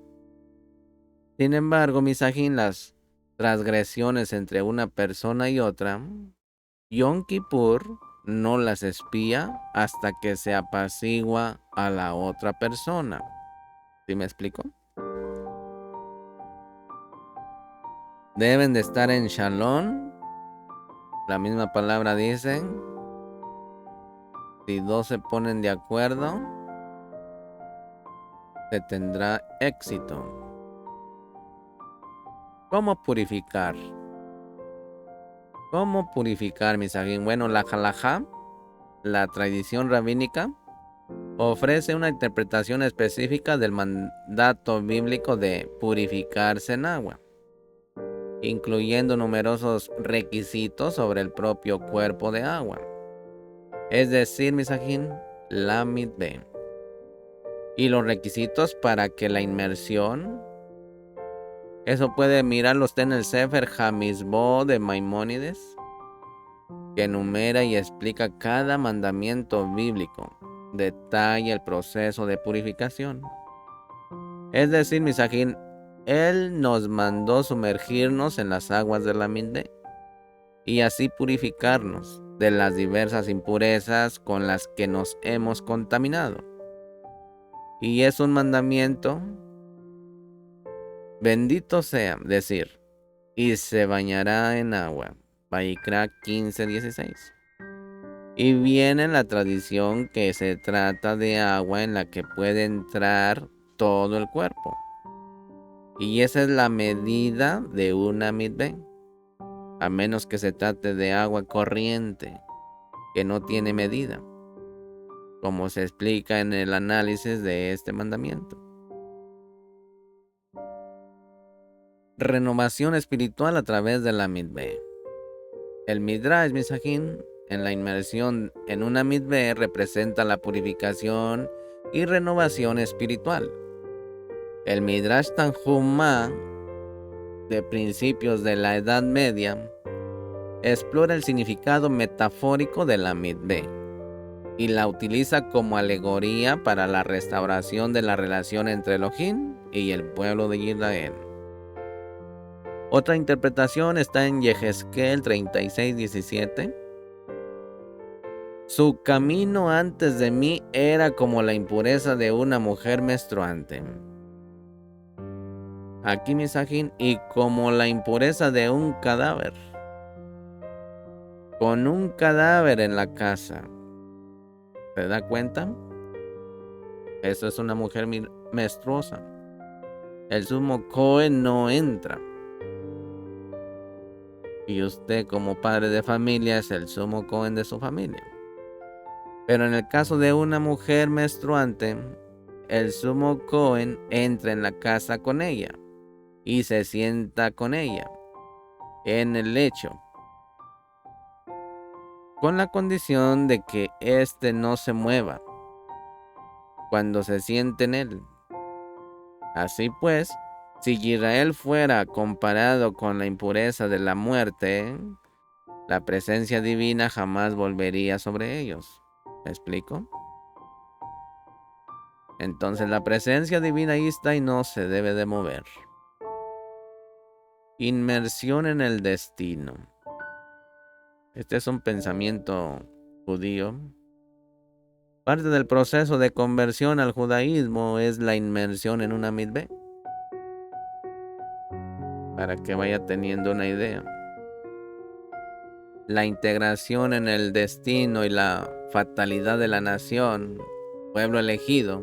Sin embargo, Misajín, las transgresiones entre una persona y otra, Yom Kippur no las expía hasta que se apacigua a la otra persona. ¿Sí me explico? Deben de estar en Shalom. La misma palabra dice: si dos se ponen de acuerdo, se tendrá éxito. ¿Cómo purificar? ¿Cómo purificar, Misajín? Bueno, la halajá, la tradición rabínica, ofrece una interpretación específica del mandato bíblico de purificarse en agua, incluyendo numerosos requisitos sobre el propio cuerpo de agua. Es decir, Misajín, la midbeh. Y los requisitos para que la inmersión, eso puede mirarlo usted en el Sefer Hamizbo de Maimónides, que enumera y explica cada mandamiento bíblico, detalla el proceso de purificación. Es decir, Misajín, él nos mandó sumergirnos en las aguas de la midbeh y así purificarnos de las diversas impurezas con las que nos hemos contaminado. Y es un mandamiento, bendito sea, decir, y se bañará en agua. Vayikra 15:16. Y viene en la tradición que se trata de agua en la que puede entrar todo el cuerpo. Y esa es la medida de una midbeh, a menos que se trate de agua corriente, que no tiene medida, como se explica en el análisis de este mandamiento. Renovación espiritual a través de la midbeh. El Midrash Misajín, en la inmersión en una midbeh, representa la purificación y renovación espiritual. El Midrash Tanjumá, de principios de la Edad Media, explora el significado metafórico de la mitzvah y la utiliza como alegoría para la restauración de la relación entre Elohim y el pueblo de Israel. Otra interpretación está en Yehezkel 36:17. Su camino antes de mí era como la impureza de una mujer menstruante. Aquí Misajín, y como la impureza de un cadáver. Con un cadáver en la casa. ¿Se da cuenta? Eso es una mujer menstruosa. El sumo Cohen no entra. Y usted como padre de familia es el sumo Cohen de su familia. Pero en el caso de una mujer menstruante, el sumo Cohen entra en la casa con ella y se sienta con ella en el lecho, con la condición de que éste no se mueva cuando se siente en él. Así pues, si Israel fuera comparado con la impureza de la muerte, la presencia divina jamás volvería sobre ellos. ¿Me explico? Entonces la presencia divina ahí está y no se debe de mover. Inmersión en el destino. Este es un pensamiento judío. Parte del proceso de conversión al judaísmo es la inmersión en una mitzvah. Para que vaya teniendo una idea. La integración en el destino y la fatalidad de la nación, pueblo elegido,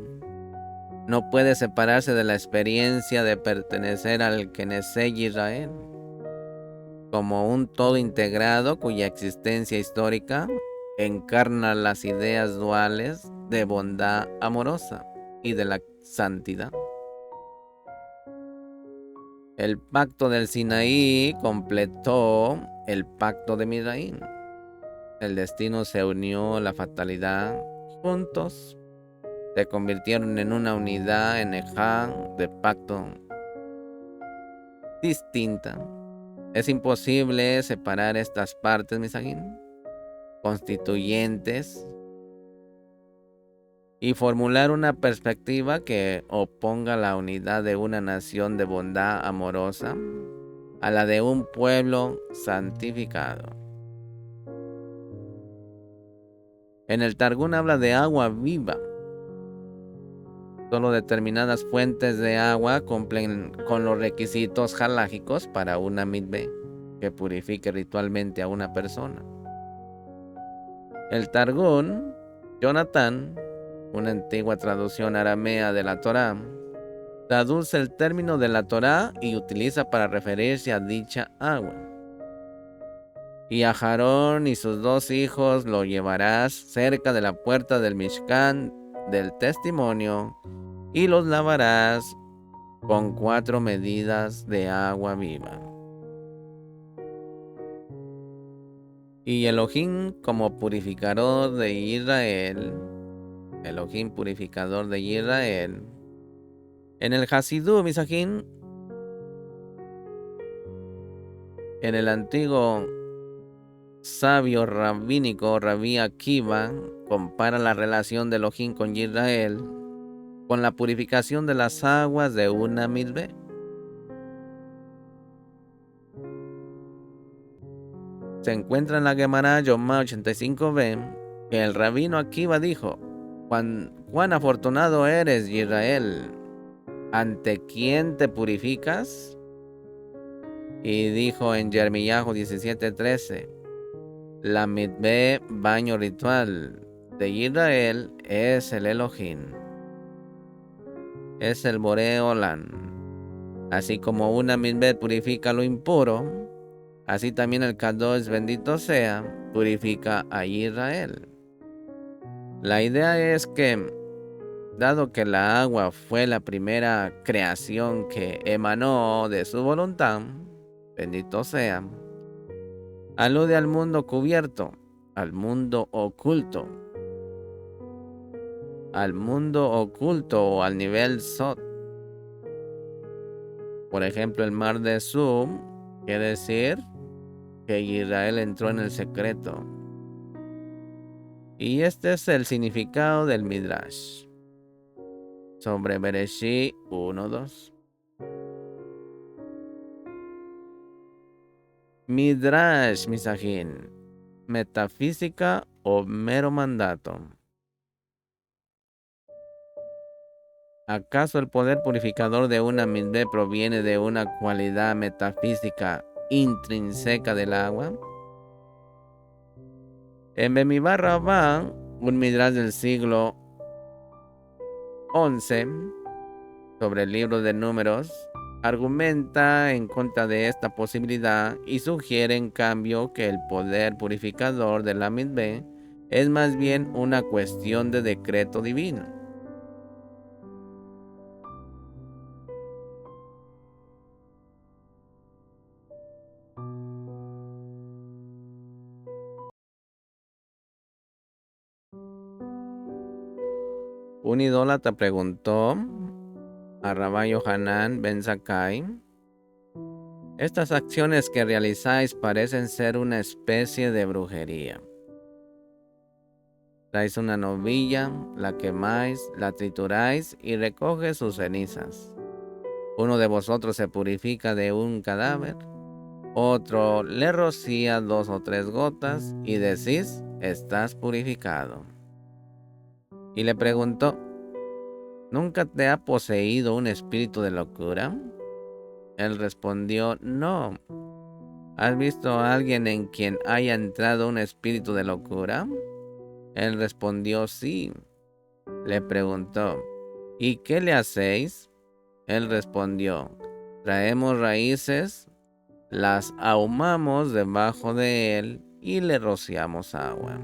no puede separarse de la experiencia de pertenecer al Knesset Israel, como un todo integrado cuya existencia histórica encarna las ideas duales de bondad amorosa y de la santidad. El pacto del Sinaí completó el pacto de Midraim. El destino se unió, la fatalidad, juntos se convirtieron en una unidad en Ejá de pacto distinta. Es imposible separar estas partes, Misajín, constituyentes, y formular una perspectiva que oponga la unidad de una nación de bondad amorosa a la de un pueblo santificado. En el Targum habla de agua viva. Solo determinadas fuentes de agua cumplen con los requisitos halágicos para una mitzvah que purifique ritualmente a una persona. El Targum, Jonathan, una antigua traducción aramea de la Torá, traduce el término de la Torá y utiliza para referirse a dicha agua. Y a Aarón y sus 2 hijos lo llevarás cerca de la puerta del Mishkan del testimonio y los lavarás con 4 medidas de agua viva. Y Elohim como purificador de Israel, Elohim purificador de Israel, en el Hasidú, Misajín, en el antiguo sabio rabínico Rabí Akiva compara la relación de Elohim con Israel con la purificación de las aguas de una mitzvah. Se encuentra en la Gemara Yomá 85b que el rabino Akiva dijo: cuán afortunado eres, Israel, ¿ante quién te purificas? Y dijo en Jeremías 17:13: la mitzvah, baño ritual de Israel, es el Elohim, es el Boré Olam. Así como una mitzvah purifica lo impuro, así también el Kadosh, bendito sea, purifica a Israel. La idea es que, dado que la agua fue la primera creación que emanó de su voluntad, bendito sea, alude al mundo cubierto, al mundo oculto o al nivel Sot. Por ejemplo, el mar de Sum quiere decir que Israel entró en el secreto. Y este es el significado del Midrash sobre Bereshit 1:2. Midrash Misajín, metafísica o mero mandato. ¿Acaso el poder purificador de una midvé proviene de una cualidad metafísica intrínseca del agua? En Bemibar Rabbah, un midrash del siglo XI sobre el libro de Números, argumenta en contra de esta posibilidad y sugiere en cambio que el poder purificador de la midvé es más bien una cuestión de decreto divino. Un idólatra preguntó a Rabbi Yohanan ben Zakkai: estas acciones que realizáis parecen ser una especie de brujería. Traéis una novilla, la quemáis, la trituráis y recoge sus cenizas. Uno de vosotros se purifica de un cadáver, otro le rocía 2 o 3 gotas y decís: estás purificado. Y le preguntó: ¿nunca te ha poseído un espíritu de locura? Él respondió: no. ¿Has visto a alguien en quien haya entrado un espíritu de locura? Él respondió: sí. Le preguntó: ¿y qué le hacéis? Él respondió: traemos raíces, las ahumamos debajo de él y le rociamos agua.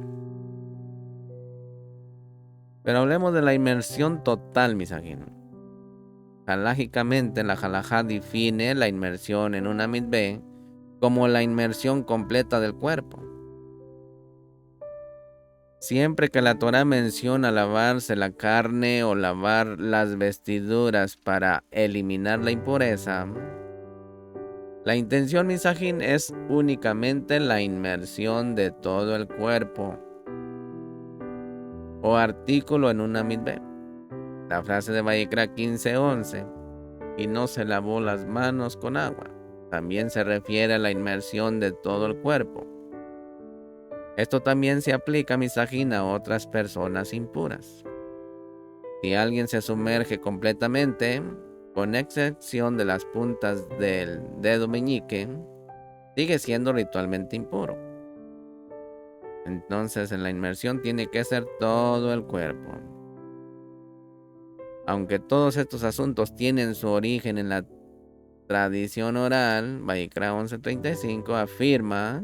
Pero hablemos de la inmersión total, Misajín. Halágicamente, la halajá define la inmersión en una midvé como la inmersión completa del cuerpo. Siempre que la Torá menciona lavarse la carne o lavar las vestiduras para eliminar la impureza, la intención misajín es únicamente la inmersión de todo el cuerpo o artículo en una midvé. La frase de Vayikra 15:11, y no se lavó las manos con agua, también se refiere a la inmersión de todo el cuerpo. Esto también se aplica, misajín, a otras personas impuras. Si alguien se sumerge completamente, con excepción de las puntas del dedo meñique, sigue siendo ritualmente impuro. Entonces, en la inmersión tiene que ser todo el cuerpo. Aunque todos estos asuntos tienen su origen en la tradición oral, Vayikra 11:35 afirma: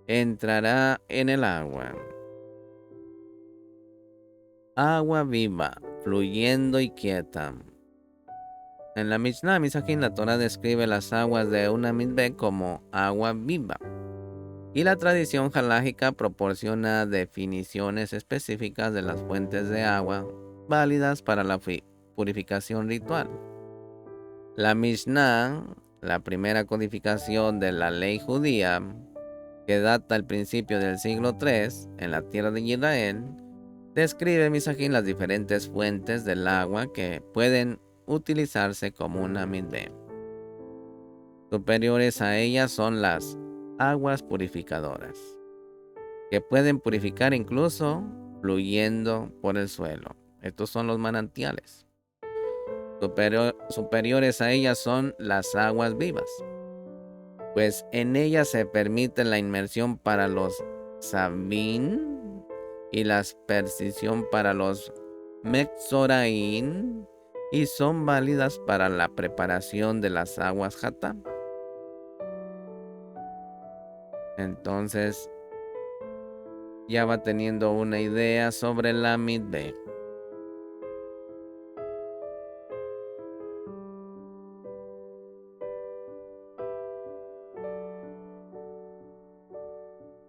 entrará en el agua. Agua viva, fluyendo y quieta. En la Mishnah Misajín, la Torah describe las aguas de una midvé como agua viva. Y la tradición halájica proporciona definiciones específicas de las fuentes de agua válidas para la purificación ritual. La Mishnah, la primera codificación de la ley judía, que data al principio del siglo III en la tierra de Israel, describe, misajín, las diferentes fuentes del agua que pueden utilizarse como una midvé. Superiores a ellas son las aguas purificadoras, que pueden purificar incluso fluyendo por el suelo. Estos son los manantiales. Superiores a ellas son las aguas vivas, pues en ellas se permite la inmersión para los sabín y la aspersión para los mexoraín, y son válidas para la preparación de las aguas hatá. Entonces ya va teniendo una idea sobre la midvé.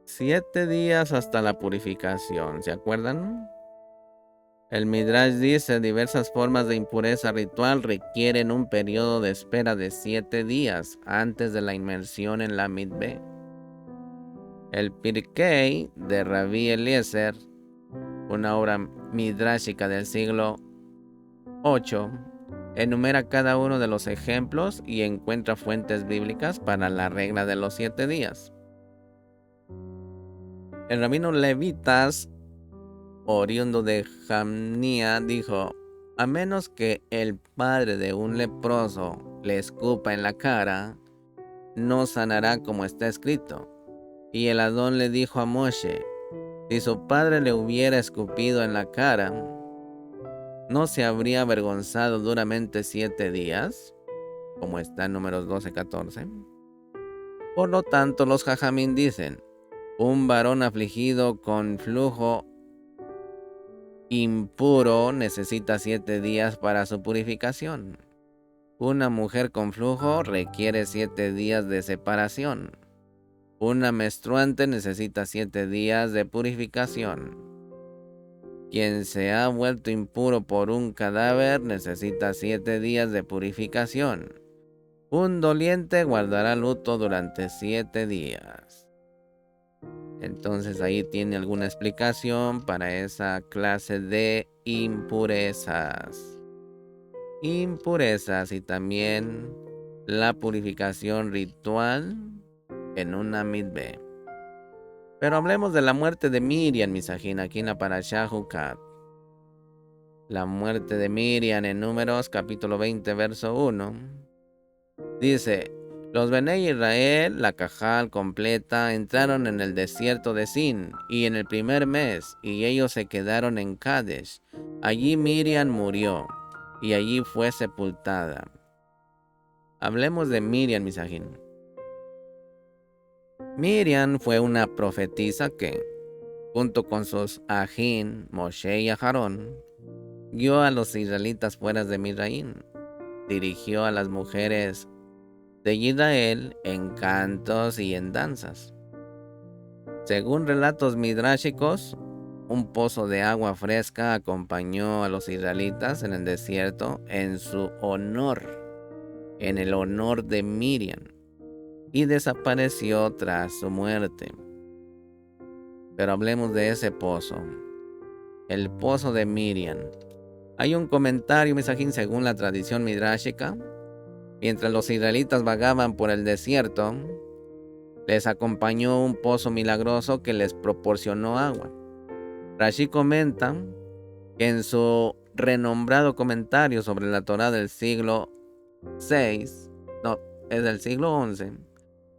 Siete días hasta la purificación, ¿se acuerdan? El Midrash dice, diversas formas de impureza ritual requieren un periodo de espera de 7 días antes de la inmersión en la mikveh. El Pirkei de Rabbi Eliezer, una obra midrashica del siglo VIII, enumera cada uno de los ejemplos y encuentra fuentes bíblicas para la regla de los 7 días. El rabino Levitas, oriundo de Jamnia, dijo, a menos que el padre de un leproso le escupa en la cara, no sanará como está escrito. Y el Adón le dijo a Moshe, si su padre le hubiera escupido en la cara, ¿no se habría avergonzado duramente 7 días? Como está en Números 12:14. Por lo tanto, los Jajamín dicen, un varón afligido con flujo impuro necesita 7 días para su purificación. Una mujer con flujo requiere 7 días de separación. Una menstruante necesita 7 días de purificación. Quien se ha vuelto impuro por un cadáver necesita 7 días de purificación. Un doliente guardará luto durante 7 días. Entonces ahí tiene alguna explicación para esa clase de impurezas. Impurezas y también la purificación ritual en una mikveh. Pero hablemos de la muerte de Miriam, Misajín, aquí en la Parashá Jucat. La muerte de Miriam en Números capítulo 20, verso 1. Dice, los Benei Israel, la Cajal completa, entraron en el desierto de Sin, y en el primer mes, y ellos se quedaron en Kadesh. Allí Miriam murió, y allí fue sepultada. Hablemos de Miriam, Misajín. Miriam fue una profetisa que, junto con sus ajín, Moshe y Aharón, guió a los israelitas fuera de Misraín. Dirigió a las mujeres de Israel en cantos y en danzas. Según relatos midrashicos, un pozo de agua fresca acompañó a los israelitas en el desierto en su honor, en el honor de Miriam, y desapareció tras su muerte. Pero hablemos de ese pozo, el pozo de Miriam. Hay un comentario, Misajín, según la tradición midrashica. Mientras los israelitas vagaban por el desierto, les acompañó un pozo milagroso que les proporcionó agua. Rashi comenta que en su renombrado comentario sobre la Torá del siglo VI, no, es del siglo XI,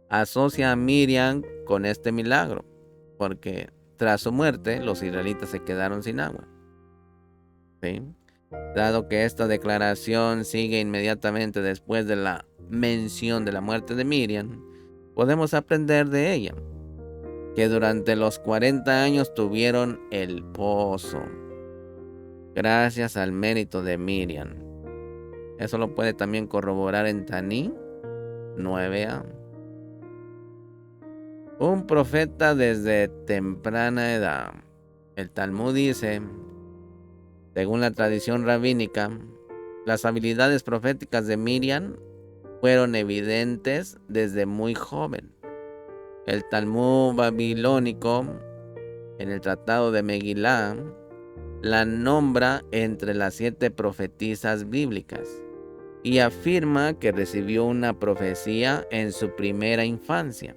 asocia a Miriam con este milagro, porque tras su muerte los israelitas se quedaron sin agua. ¿Sí? Dado que esta declaración sigue inmediatamente después de la mención de la muerte de Miriam, podemos aprender de ella que durante los 40 años tuvieron el pozo, gracias al mérito de Miriam. Eso lo puede también corroborar en Taní 9a. Un profeta desde temprana edad. El Talmud dice, según la tradición rabínica, las habilidades proféticas de Miriam fueron evidentes desde muy joven. El Talmud babilónico, en el Tratado de Megilá, la nombra entre las 7 profetisas bíblicas y afirma que recibió una profecía en su primera infancia,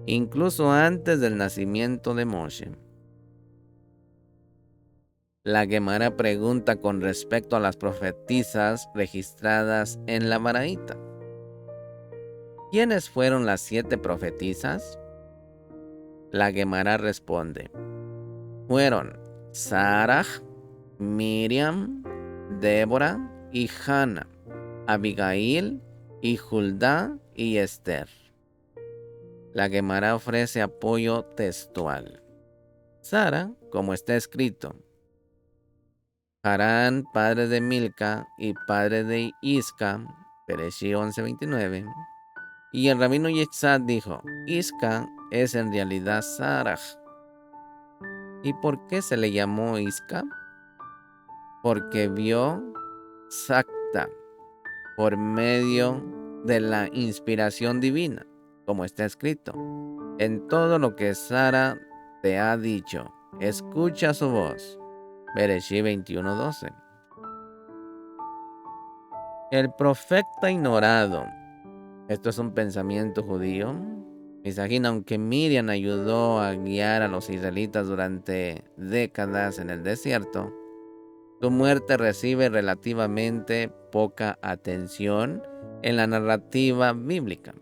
incluso antes del nacimiento de Moshe. La Gemara pregunta con respecto a las profetisas registradas en la Baraita. ¿Quiénes fueron las 7 profetisas? La Gemara responde, fueron Sarah, Miriam, Débora y Hannah, Abigail y Hulda y Esther. La Gemara ofrece apoyo textual. Sara, como está escrito, Harán, padre de Milca y padre de Isca, Bereshí 11:29. Y el rabino Yitzhak dijo, Isca es en realidad Sarah. ¿Y por qué se le llamó Isca? porque vio Sakta por medio de la inspiración divina, como está escrito. En todo lo que Sara te ha dicho, escucha su voz. Bereshit 21:12. El profeta ignorado. Esto es un pensamiento judío. Imagina, aunque Miriam ayudó a guiar a los israelitas durante décadas en el desierto, su muerte recibe relativamente poca atención en la narrativa bíblica.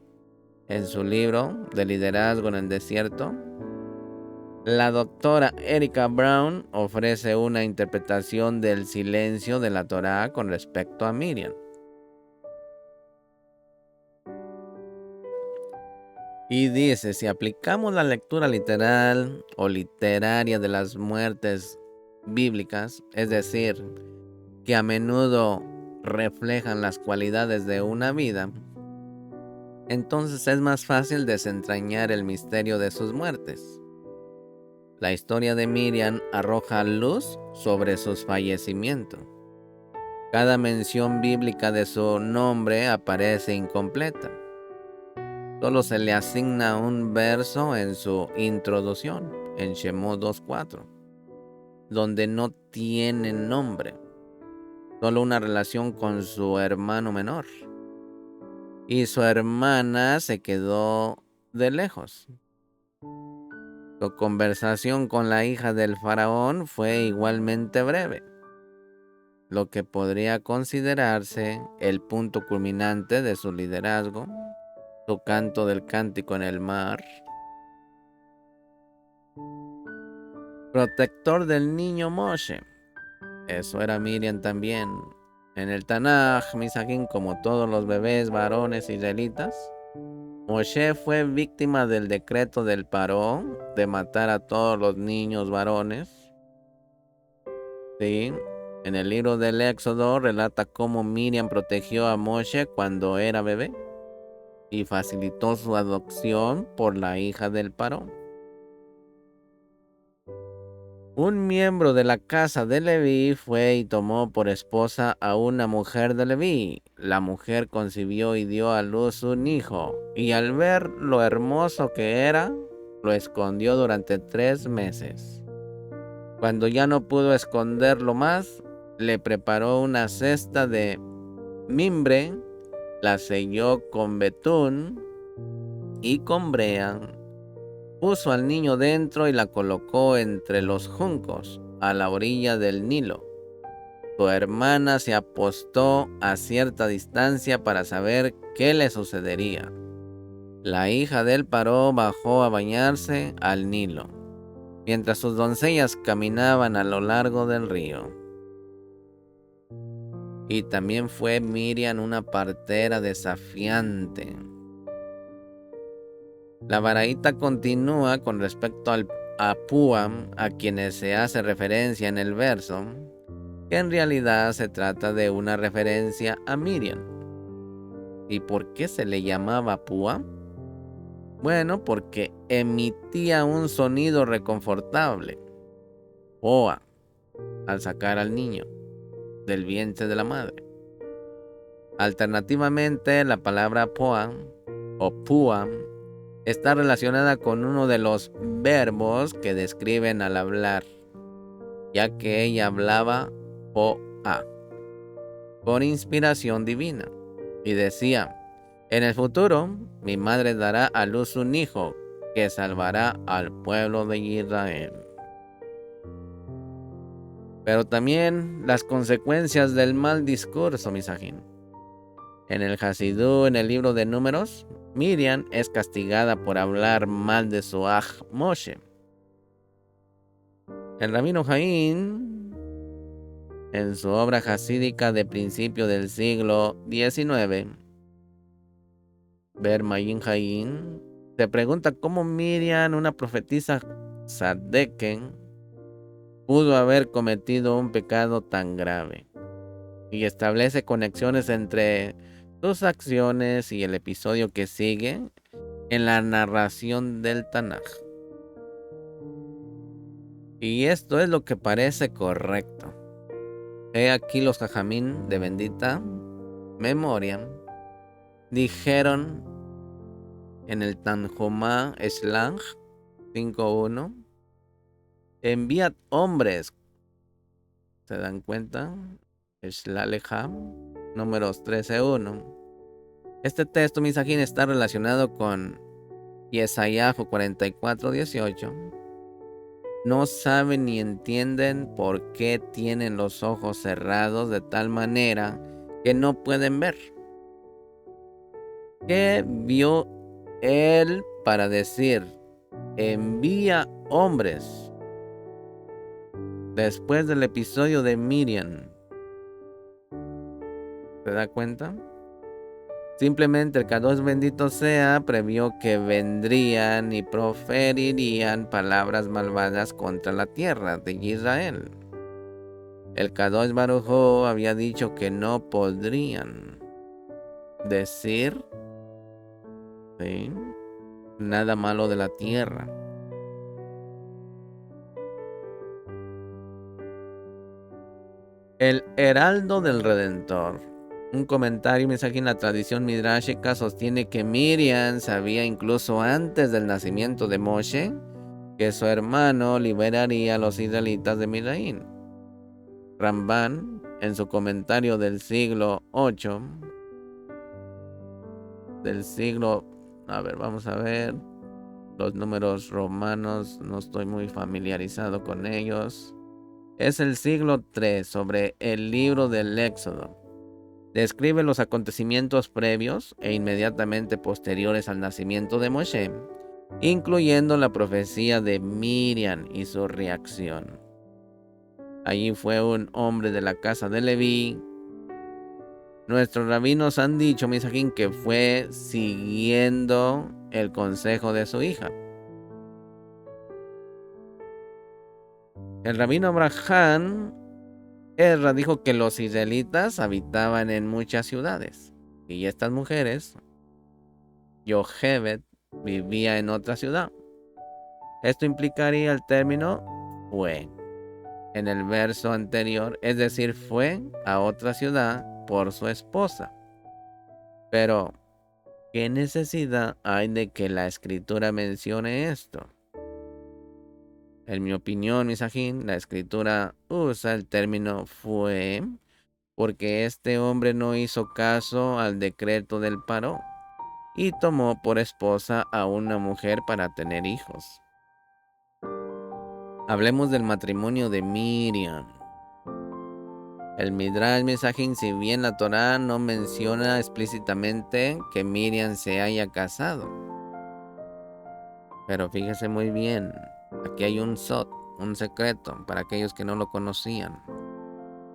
En su libro de liderazgo en el desierto, la doctora Erica Brown ofrece una interpretación del silencio de la Torá con respecto a Miriam. Y dice, si aplicamos la lectura literal o literaria de las muertes bíblicas, es decir, que a menudo reflejan las cualidades de una vida, entonces es más fácil desentrañar el misterio de sus muertes. La historia de Miriam arroja luz sobre sus fallecimientos. Cada mención bíblica de su nombre aparece incompleta. Solo se le asigna un verso en su introducción, en Shemot 2:4, donde no tiene nombre, solo una relación con su hermano menor. Y su hermana se quedó de lejos. Su conversación con la hija del faraón fue igualmente breve, lo que podría considerarse el punto culminante de su liderazgo. Su canto del cántico en el mar. Protector del niño Moshe. Eso era Miriam también. En el Tanaj, Misajín, como todos los bebés varones israelitas, Moshe fue víctima del decreto del Paró de matar a todos los niños varones. Sí. En el libro del Éxodo relata cómo Miriam protegió a Moshe cuando era bebé y facilitó su adopción por la hija del Paró. Un miembro de la casa de Leví fue y tomó por esposa a una mujer de Leví. La mujer concibió y dio a luz un hijo, y al ver lo hermoso que era, lo escondió durante 3 meses. Cuando ya no pudo esconderlo más, le preparó una cesta de mimbre, la selló con betún y con brea. Puso al niño dentro y la colocó entre los juncos, a la orilla del Nilo. Su hermana se apostó a cierta distancia para saber qué le sucedería. La hija del Paró bajó a bañarse al Nilo, mientras sus doncellas caminaban a lo largo del río. Y también fue Miriam una partera desafiante. La baraíta continúa con respecto a Púa, a quienes se hace referencia en el verso, que en realidad se trata de una referencia a Miriam. ¿Y por qué se le llamaba Púa? Bueno, porque emitía un sonido reconfortable, Púa, al sacar al niño del vientre de la madre. Alternativamente, la palabra Púa o Púa está relacionada con uno de los verbos que describen al hablar, ya que ella hablaba Poa, por inspiración divina, y decía, en el futuro mi madre dará a luz un hijo que salvará al pueblo de Israel. Pero también las consecuencias del mal discurso, Misajín. En el Hasidú, en el libro de Números, Miriam es castigada por hablar mal de su aj Moshe. El rabino Jaín, en su obra hasídica de principio del siglo XIX, Ber Mayin Jaín, se pregunta cómo Miriam, una profetisa Tzadeken, pudo haber cometido un pecado tan grave, y establece conexiones entre sus acciones y el episodio que sigue en la narración del Tanaj. Y esto es lo que parece correcto. He aquí los jajamín de bendita memoria dijeron en el Tanjumá Shlang 5.1: enviad hombres. ¿Se dan cuenta? Shlaleja, números 13.1. Este texto, misajín, está relacionado con Yesayahu 44.18. No saben ni entienden por qué tienen los ojos cerrados de tal manera que no pueden ver. ¿Qué vio él para decir, envía hombres? Después del episodio de Miriam. ¿Se da cuenta? Simplemente el Kadosh bendito sea previó que vendrían y proferirían palabras malvadas contra la tierra de Israel. El Kadosh Baruj Hu había dicho que no podrían decir, ¿sí?, nada malo de la tierra. El heraldo del Redentor. Un comentario mensaje en la tradición midrashica sostiene que Miriam sabía incluso antes del nacimiento de Moshe que su hermano liberaría a los israelitas de Midian. Ramban, en su comentario del siglo VIII, vamos a ver, los números romanos, no estoy muy familiarizado con ellos. Es el siglo III, sobre el libro del Éxodo. Describe los acontecimientos previos e inmediatamente posteriores al nacimiento de Moshe, incluyendo la profecía de Miriam y su reacción. Allí fue un hombre de la casa de Leví. Nuestros rabinos han dicho, misajín, que fue siguiendo el consejo de su hija. El rabino Abraham Ezra dijo que los israelitas habitaban en muchas ciudades y estas mujeres, Yochebed, vivía en otra ciudad. Esto implicaría el término fue en el verso anterior, es decir, fue a otra ciudad por su esposa. Pero, ¿qué necesidad hay de que la escritura mencione esto? En mi opinión, misajín, la escritura usa el término fue porque este hombre no hizo caso al decreto del paró y tomó por esposa a una mujer para tener hijos. Hablemos del matrimonio de Miriam. El Midrash Misajín, si bien la Torá no menciona explícitamente que Miriam se haya casado, pero fíjese muy bien, aquí hay un sot, un secreto para aquellos que no lo conocían.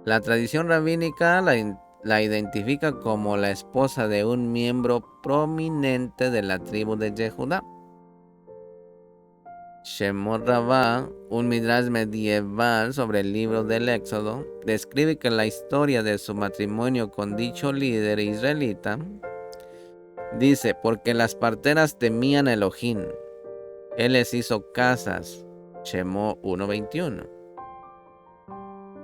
La tradición rabínica la identifica como la esposa de un miembro prominente de la tribu de Yehudá. Shemot Rabbah, un midrash medieval sobre el libro del Éxodo, describe que la historia de su matrimonio con dicho líder israelita dice: porque las parteras temían a Elohim, él les hizo casas. Shemot 1:21.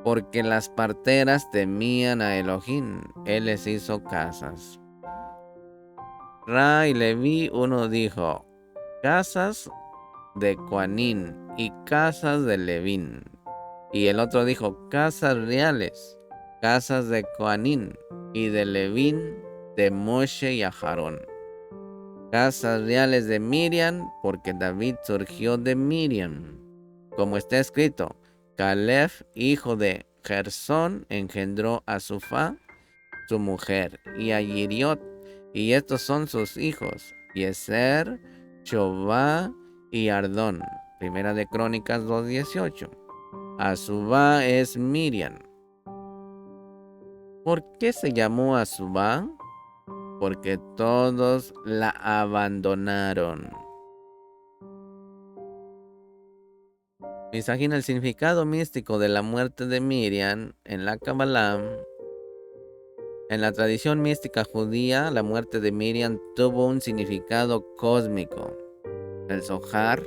Porque las parteras temían a Elohim, él les hizo casas. Ra y Leví, uno dijo, casas de Coanín y casas de Levín. Y el otro dijo, casas reales, casas de Coanín y de Levín, de Moshe y Aharón. Casas reales de Miriam, porque David surgió de Miriam. Como está escrito, Caleb, hijo de Gersón, engendró a Sufá, su mujer, y a Yiriot, y estos son sus hijos, Yeser, Chobá y Ardón. Primera de Crónicas 2:18. Azubá es Miriam. ¿Por qué se llamó Azubá? Porque todos la abandonaron. Misajín, el significado místico de la muerte de Miriam en la Kabbalah. En la tradición mística judía, la muerte de Miriam tuvo un significado cósmico. El Zohar,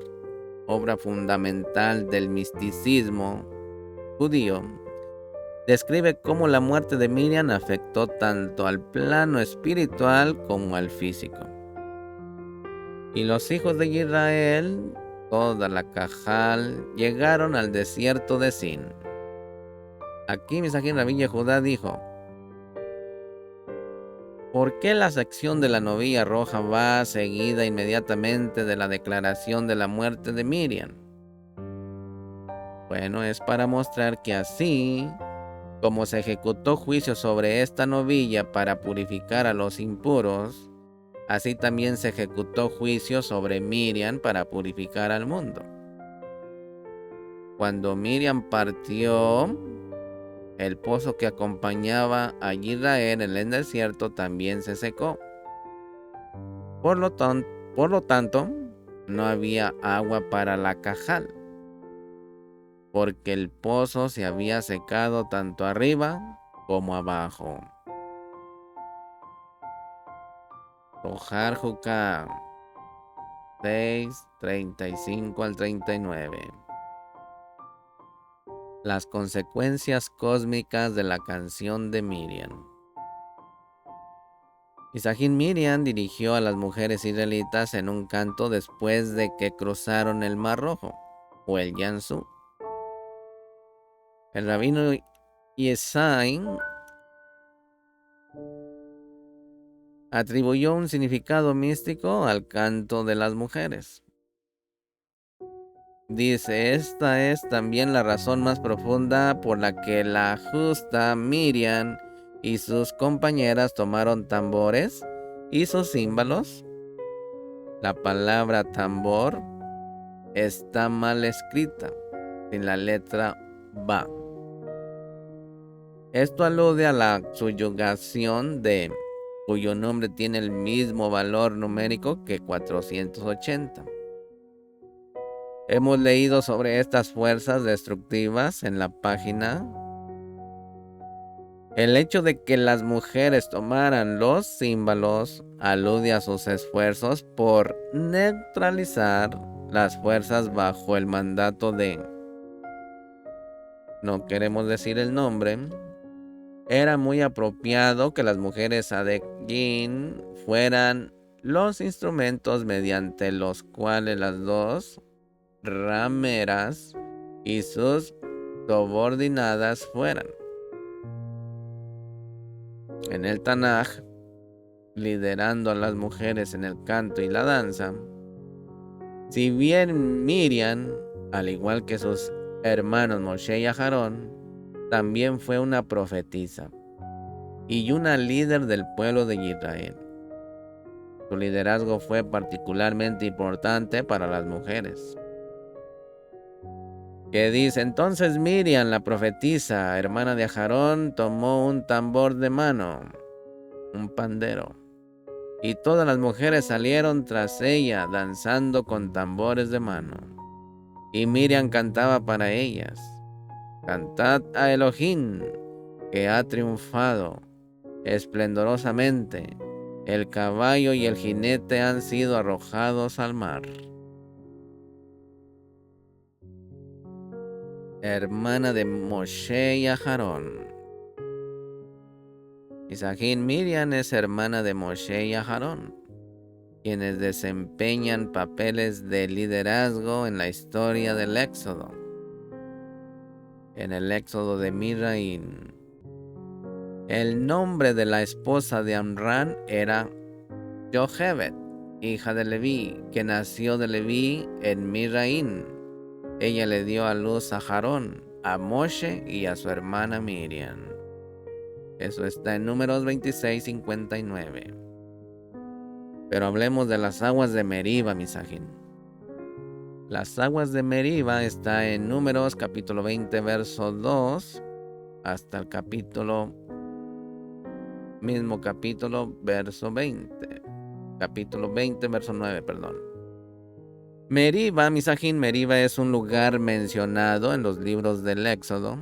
obra fundamental del misticismo judío, describe cómo la muerte de Miriam afectó tanto al plano espiritual como al físico. Y los hijos de Israel, toda la Cajal, llegaron al desierto de Sin. Aquí Misajín Rabí Yehudá dijo: ¿por qué la sección de la novilla roja va seguida inmediatamente de la declaración de la muerte de Miriam? Bueno, es para mostrar que así como se ejecutó juicio sobre esta novilla para purificar a los impuros, así también se ejecutó juicio sobre Miriam para purificar al mundo. Cuando Miriam partió, el pozo que acompañaba a Israel en el desierto también se secó. Por lo tanto, no había agua para la Cajal, porque el pozo se había secado tanto arriba como abajo. Zohar Juká 6, 35 al 39. Las consecuencias cósmicas de la canción de Miriam. Misajín Miriam dirigió a las mujeres israelitas en un canto después de que cruzaron el Mar Rojo, o el Yansú. El rabino Yesai atribuyó un significado místico al canto de las mujeres. Dice: esta es también la razón más profunda por la que la justa Miriam y sus compañeras tomaron tambores y sus címbalos. La palabra tambor está mal escrita, sin la letra ba. Esto alude a la subyugación de, cuyo nombre tiene el mismo valor numérico que 480. Hemos leído sobre estas fuerzas destructivas en la página. El hecho de que las mujeres tomaran los címbalos alude a sus esfuerzos por neutralizar las fuerzas bajo el mandato de, no queremos decir el nombre. Era muy apropiado que las mujeres Adequín fueran los instrumentos mediante los cuales las dos rameras y sus subordinadas fueran. En el Tanaj, liderando a las mujeres en el canto y la danza, si bien Miriam, al igual que sus hermanos Moshe y Aarón, también fue una profetisa y una líder del pueblo de Israel. Su liderazgo fue particularmente importante para las mujeres. Que dice: entonces Miriam, la profetisa, hermana de Aarón, tomó un tambor de mano, un pandero, y todas las mujeres salieron tras ella, danzando con tambores de mano. Y Miriam cantaba para ellas: cantad a Elohim, que ha triunfado esplendorosamente. El caballo y el jinete han sido arrojados al mar. Hermana de Moshe y Aarón. Misajín Miriam es hermana de Moshe y Aarón, quienes desempeñan papeles de liderazgo en la historia del Éxodo. En el Éxodo de Mizraim, el nombre de la esposa de Amram era Jochebed, hija de Leví, que nació de Leví en Mizraim. Ella le dio a luz a Aarón, a Moshe y a su hermana Miriam. Eso está en Números 26:59. Pero hablemos de las aguas de Meriba, Misajín. Las aguas de Meriba está en Números capítulo 20, verso 2, hasta el mismo capítulo, verso 20. Capítulo 20, verso 9, perdón. Meriba, Misajín, Meriba es un lugar mencionado en los libros del Éxodo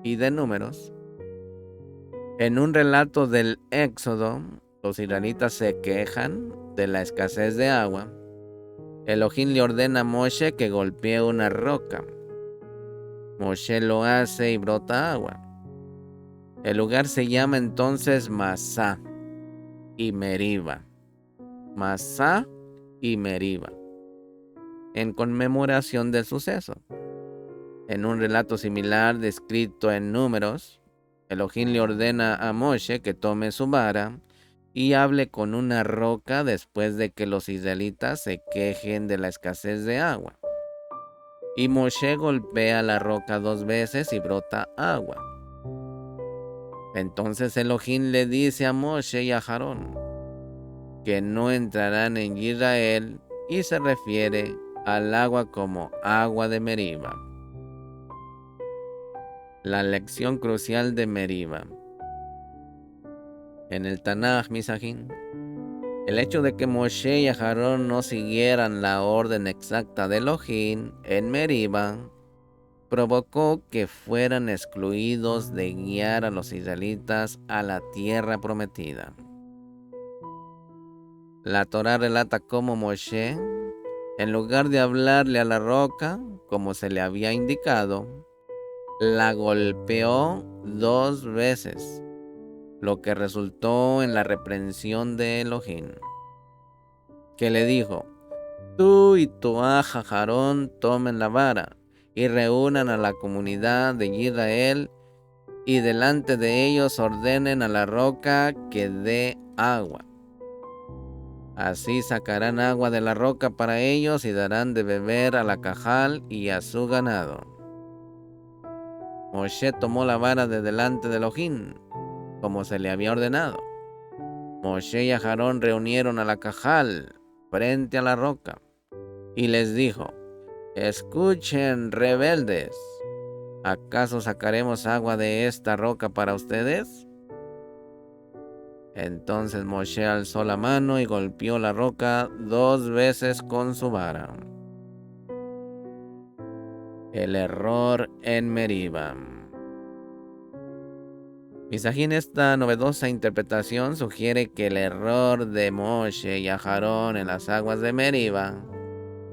y de Números. En un relato del Éxodo, los israelitas se quejan de la escasez de agua. Elohim le ordena a Moshe que golpee una roca. Moshe lo hace y brota agua. El lugar se llama entonces Masá y Meriba. Masá y Meriba, en conmemoración del suceso. En un relato similar descrito en Números, Elohim le ordena a Moshe que tome su vara y hable con una roca después de que los israelitas se quejen de la escasez de agua. Y Moshe golpea la roca 2 veces y brota agua. Entonces Elohim le dice a Moshe y a Aarón que no entrarán en Israel, y se refiere al agua como agua de Meriba. La lección crucial de Meriba. En el Tanaj, Misajín, el hecho de que Moshe y Aarón no siguieran la orden exacta de Elohim en Meriba provocó que fueran excluidos de guiar a los israelitas a la tierra prometida. La Torá relata cómo Moshe, en lugar de hablarle a la roca, como se le había indicado, la golpeó 2 veces, lo que resultó en la reprensión de Elohim, que le dijo: tú y tu hija Aarón tomen la vara y reúnan a la comunidad de Israel, y delante de ellos ordenen a la roca que dé agua. Así sacarán agua de la roca para ellos y darán de beber a la cajal y a su ganado. Moshe tomó la vara de delante de Elohim, como se le había ordenado. Moshe y Aarón reunieron a la cajal frente a la roca y les dijo: escuchen, rebeldes, ¿acaso sacaremos agua de esta roca para ustedes? Entonces Moshe alzó la mano y golpeó la roca 2 veces con su vara. El error en Meriba. Misajín, esta novedosa interpretación sugiere que el error de Moshe y Aarón en las aguas de Meriba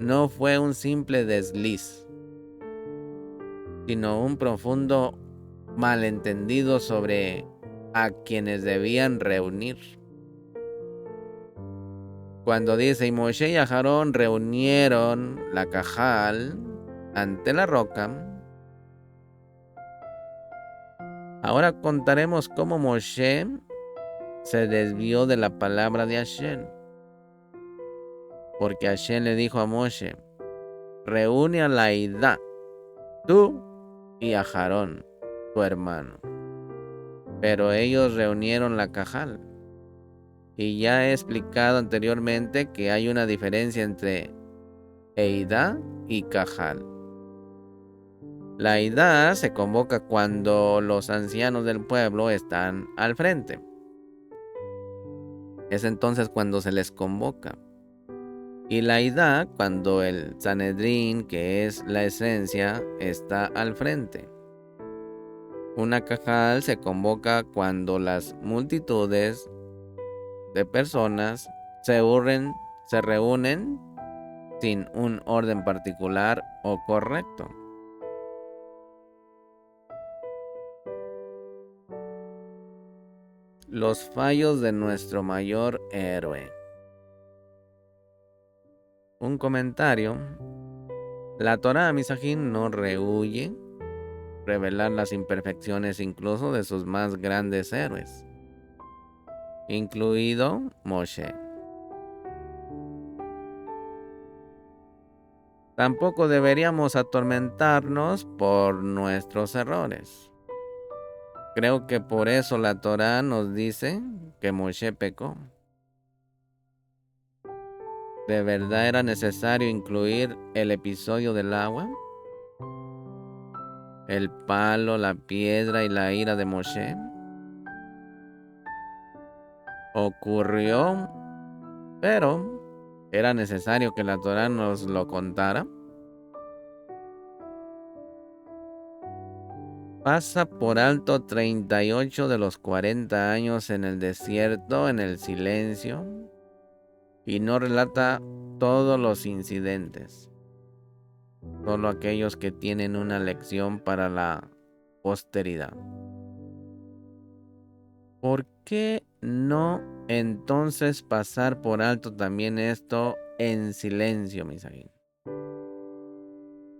no fue un simple desliz, sino un profundo malentendido sobre a quienes debían reunir. Cuando dice: y Moshe y Aarón reunieron la cajal ante la roca, ahora contaremos cómo Moshe se desvió de la palabra de Hashem, porque Hashem le dijo a Moshe: reúne a la Idá, tú y a Aarón, tu hermano. Pero ellos reunieron la cajal. Y ya he explicado anteriormente que hay una diferencia entre Eidá y Cajal. La Eidá se convoca cuando los ancianos del pueblo están al frente. Es entonces cuando se les convoca. Y la Eidá cuando el Sanedrín, que es la esencia, está al frente. Una Cajal se convoca cuando las multitudes de personas se reúnen sin un orden particular o correcto. Los fallos de nuestro mayor héroe. Un comentario. La Torá, Misajín, no rehúye revelar las imperfecciones incluso de sus más grandes héroes, incluido Moshe. Tampoco deberíamos atormentarnos por nuestros errores. Creo que por eso la Torá nos dice que Moshe pecó. ¿De verdad era necesario incluir el episodio del agua? ¿El palo, la piedra y la ira de Moshe? Ocurrió, pero ¿era necesario que la Torá nos lo contara? Pasa por alto 38 de los 40 años en el desierto, en el silencio, y no relata todos los incidentes, solo aquellos que tienen una lección para la posteridad. ¿Por qué no entonces pasar por alto también esto en silencio, Misaín?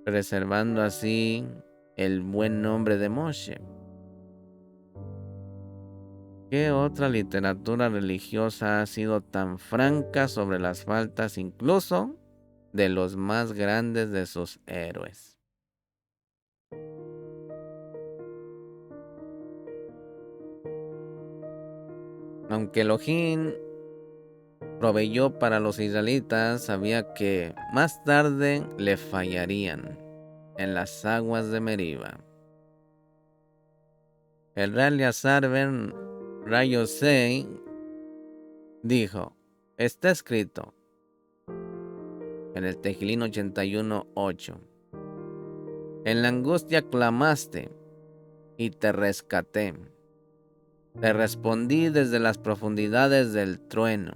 Preservando así el buen nombre de Moshe. ¿Qué otra literatura religiosa ha sido tan franca sobre las faltas incluso de los más grandes de sus héroes? Aunque Elohim proveyó para los israelitas, sabía que más tarde le fallarían en las aguas de Meriba. El rey Eleazar ben Rayosei dijo: está escrito en el Tejilín 81:8: en la angustia clamaste y te rescaté. Te respondí desde las profundidades del trueno.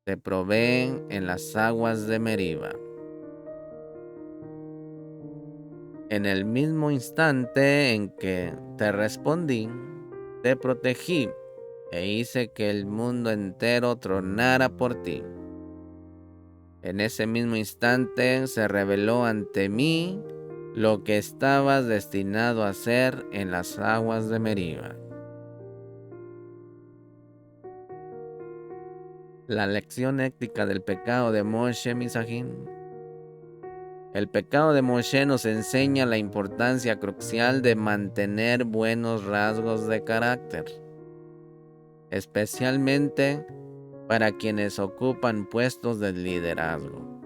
Te probé en las aguas de Meriba. En el mismo instante en que te respondí, te protegí e hice que el mundo entero tronara por ti. En ese mismo instante se reveló ante mí lo que estabas destinado a hacer en las aguas de Meriba. La lección ética del pecado de Moshe Misajín. El pecado de Moshe nos enseña la importancia crucial de mantener buenos rasgos de carácter, especialmente para quienes ocupan puestos de liderazgo.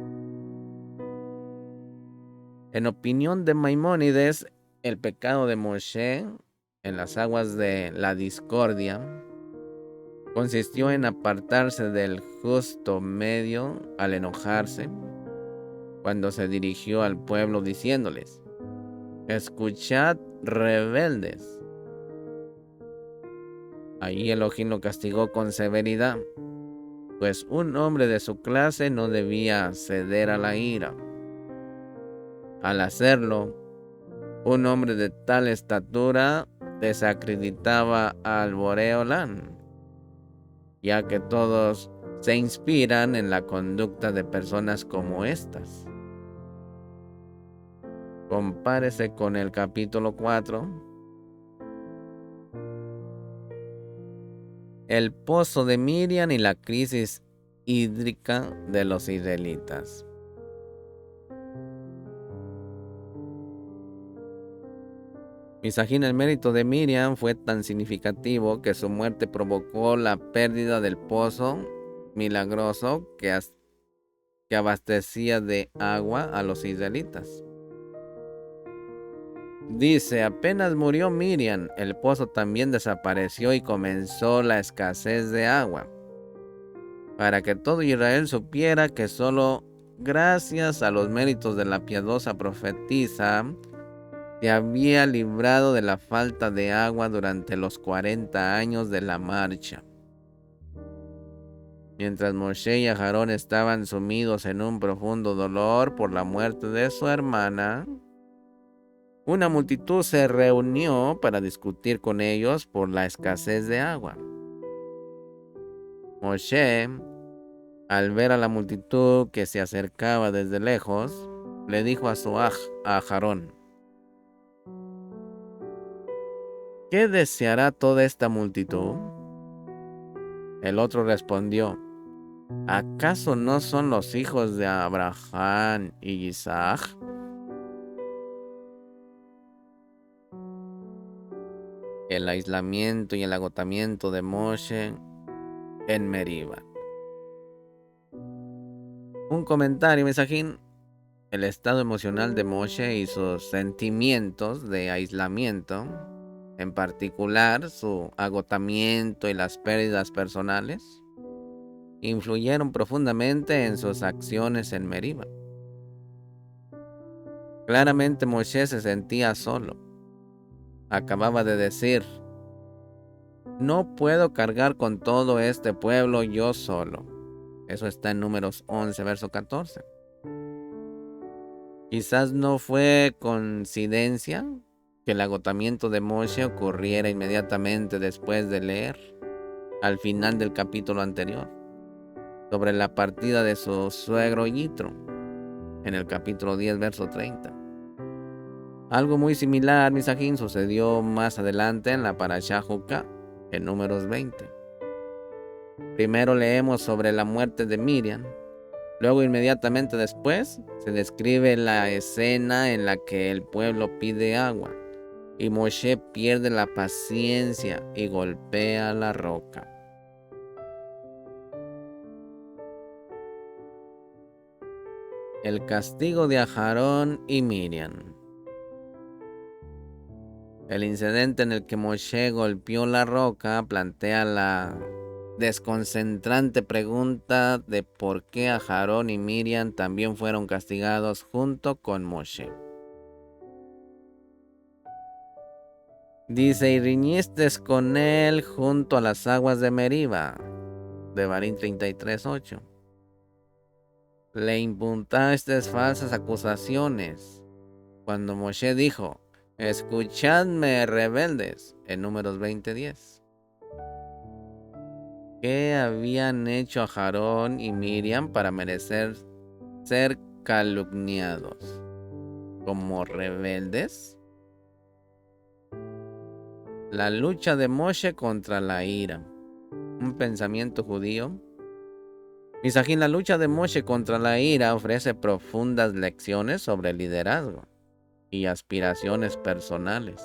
En opinión de Maimónides, el pecado de Moshe en las aguas de la discordia consistió en apartarse del justo medio al enojarse, cuando se dirigió al pueblo diciéndoles: escuchad, rebeldes. Allí Elohim lo castigó con severidad, pues un hombre de su clase no debía ceder a la ira. Al hacerlo, un hombre de tal estatura desacreditaba al Boreolán, ya que todos se inspiran en la conducta de personas como estas. Compárese con el capítulo 4. El pozo de Miriam y la crisis hídrica de los israelitas. Misajín, el mérito de Miriam fue tan significativo que su muerte provocó la pérdida del pozo milagroso que abastecía de agua a los israelitas. Dice: apenas murió Miriam, el pozo también desapareció y comenzó la escasez de agua, para que todo Israel supiera que solo gracias a los méritos de la piadosa profetisa se había librado de la falta de agua durante los 40 años de la marcha. Mientras Moshe y Aarón estaban sumidos en un profundo dolor por la muerte de su hermana, una multitud se reunió para discutir con ellos por la escasez de agua. Moshe, al ver a la multitud que se acercaba desde lejos, le dijo a su a Aarón: ¿qué deseará toda esta multitud? El otro respondió: ¿acaso no son los hijos de Abraham y Isaac? El aislamiento y el agotamiento de Moshe en Meriba. Un comentario, Misajín. El estado emocional de Moshe y sus sentimientos de aislamiento, en particular su agotamiento y las pérdidas personales, influyeron profundamente en sus acciones en Meriba. Claramente Moshe se sentía solo. Acababa de decir: no puedo cargar con todo este pueblo yo solo. Eso está en Números 11, verso 14. Quizás no fue coincidencia que el agotamiento de Moshe ocurriera inmediatamente después de leer, al final del capítulo anterior, sobre la partida de su suegro Yitro, en el capítulo 10, verso 30. Algo muy similar, Misajín, sucedió más adelante en la Parashá Juká, en Números 20. Primero leemos sobre la muerte de Miriam. Luego, inmediatamente después, se describe la escena en la que el pueblo pide agua y Moshe pierde la paciencia y golpea la roca. El castigo de Aarón y Miriam. El incidente en el que Moshe golpeó la roca plantea la desconcentrante pregunta de por qué Aarón y Miriam también fueron castigados junto con Moshe. Dice, y riñiste con él junto a las aguas de Meriba, Devarim 33:8. Le imputaste falsas acusaciones cuando Moshe dijo, escuchadme rebeldes, en Números 20:10. ¿Qué habían hecho Aarón y Miriam para merecer ser calumniados? ¿Como rebeldes? La lucha de Moshe contra la ira. Un pensamiento judío. Misajín, la lucha de Moshe contra la ira ofrece profundas lecciones sobre liderazgo y aspiraciones personales.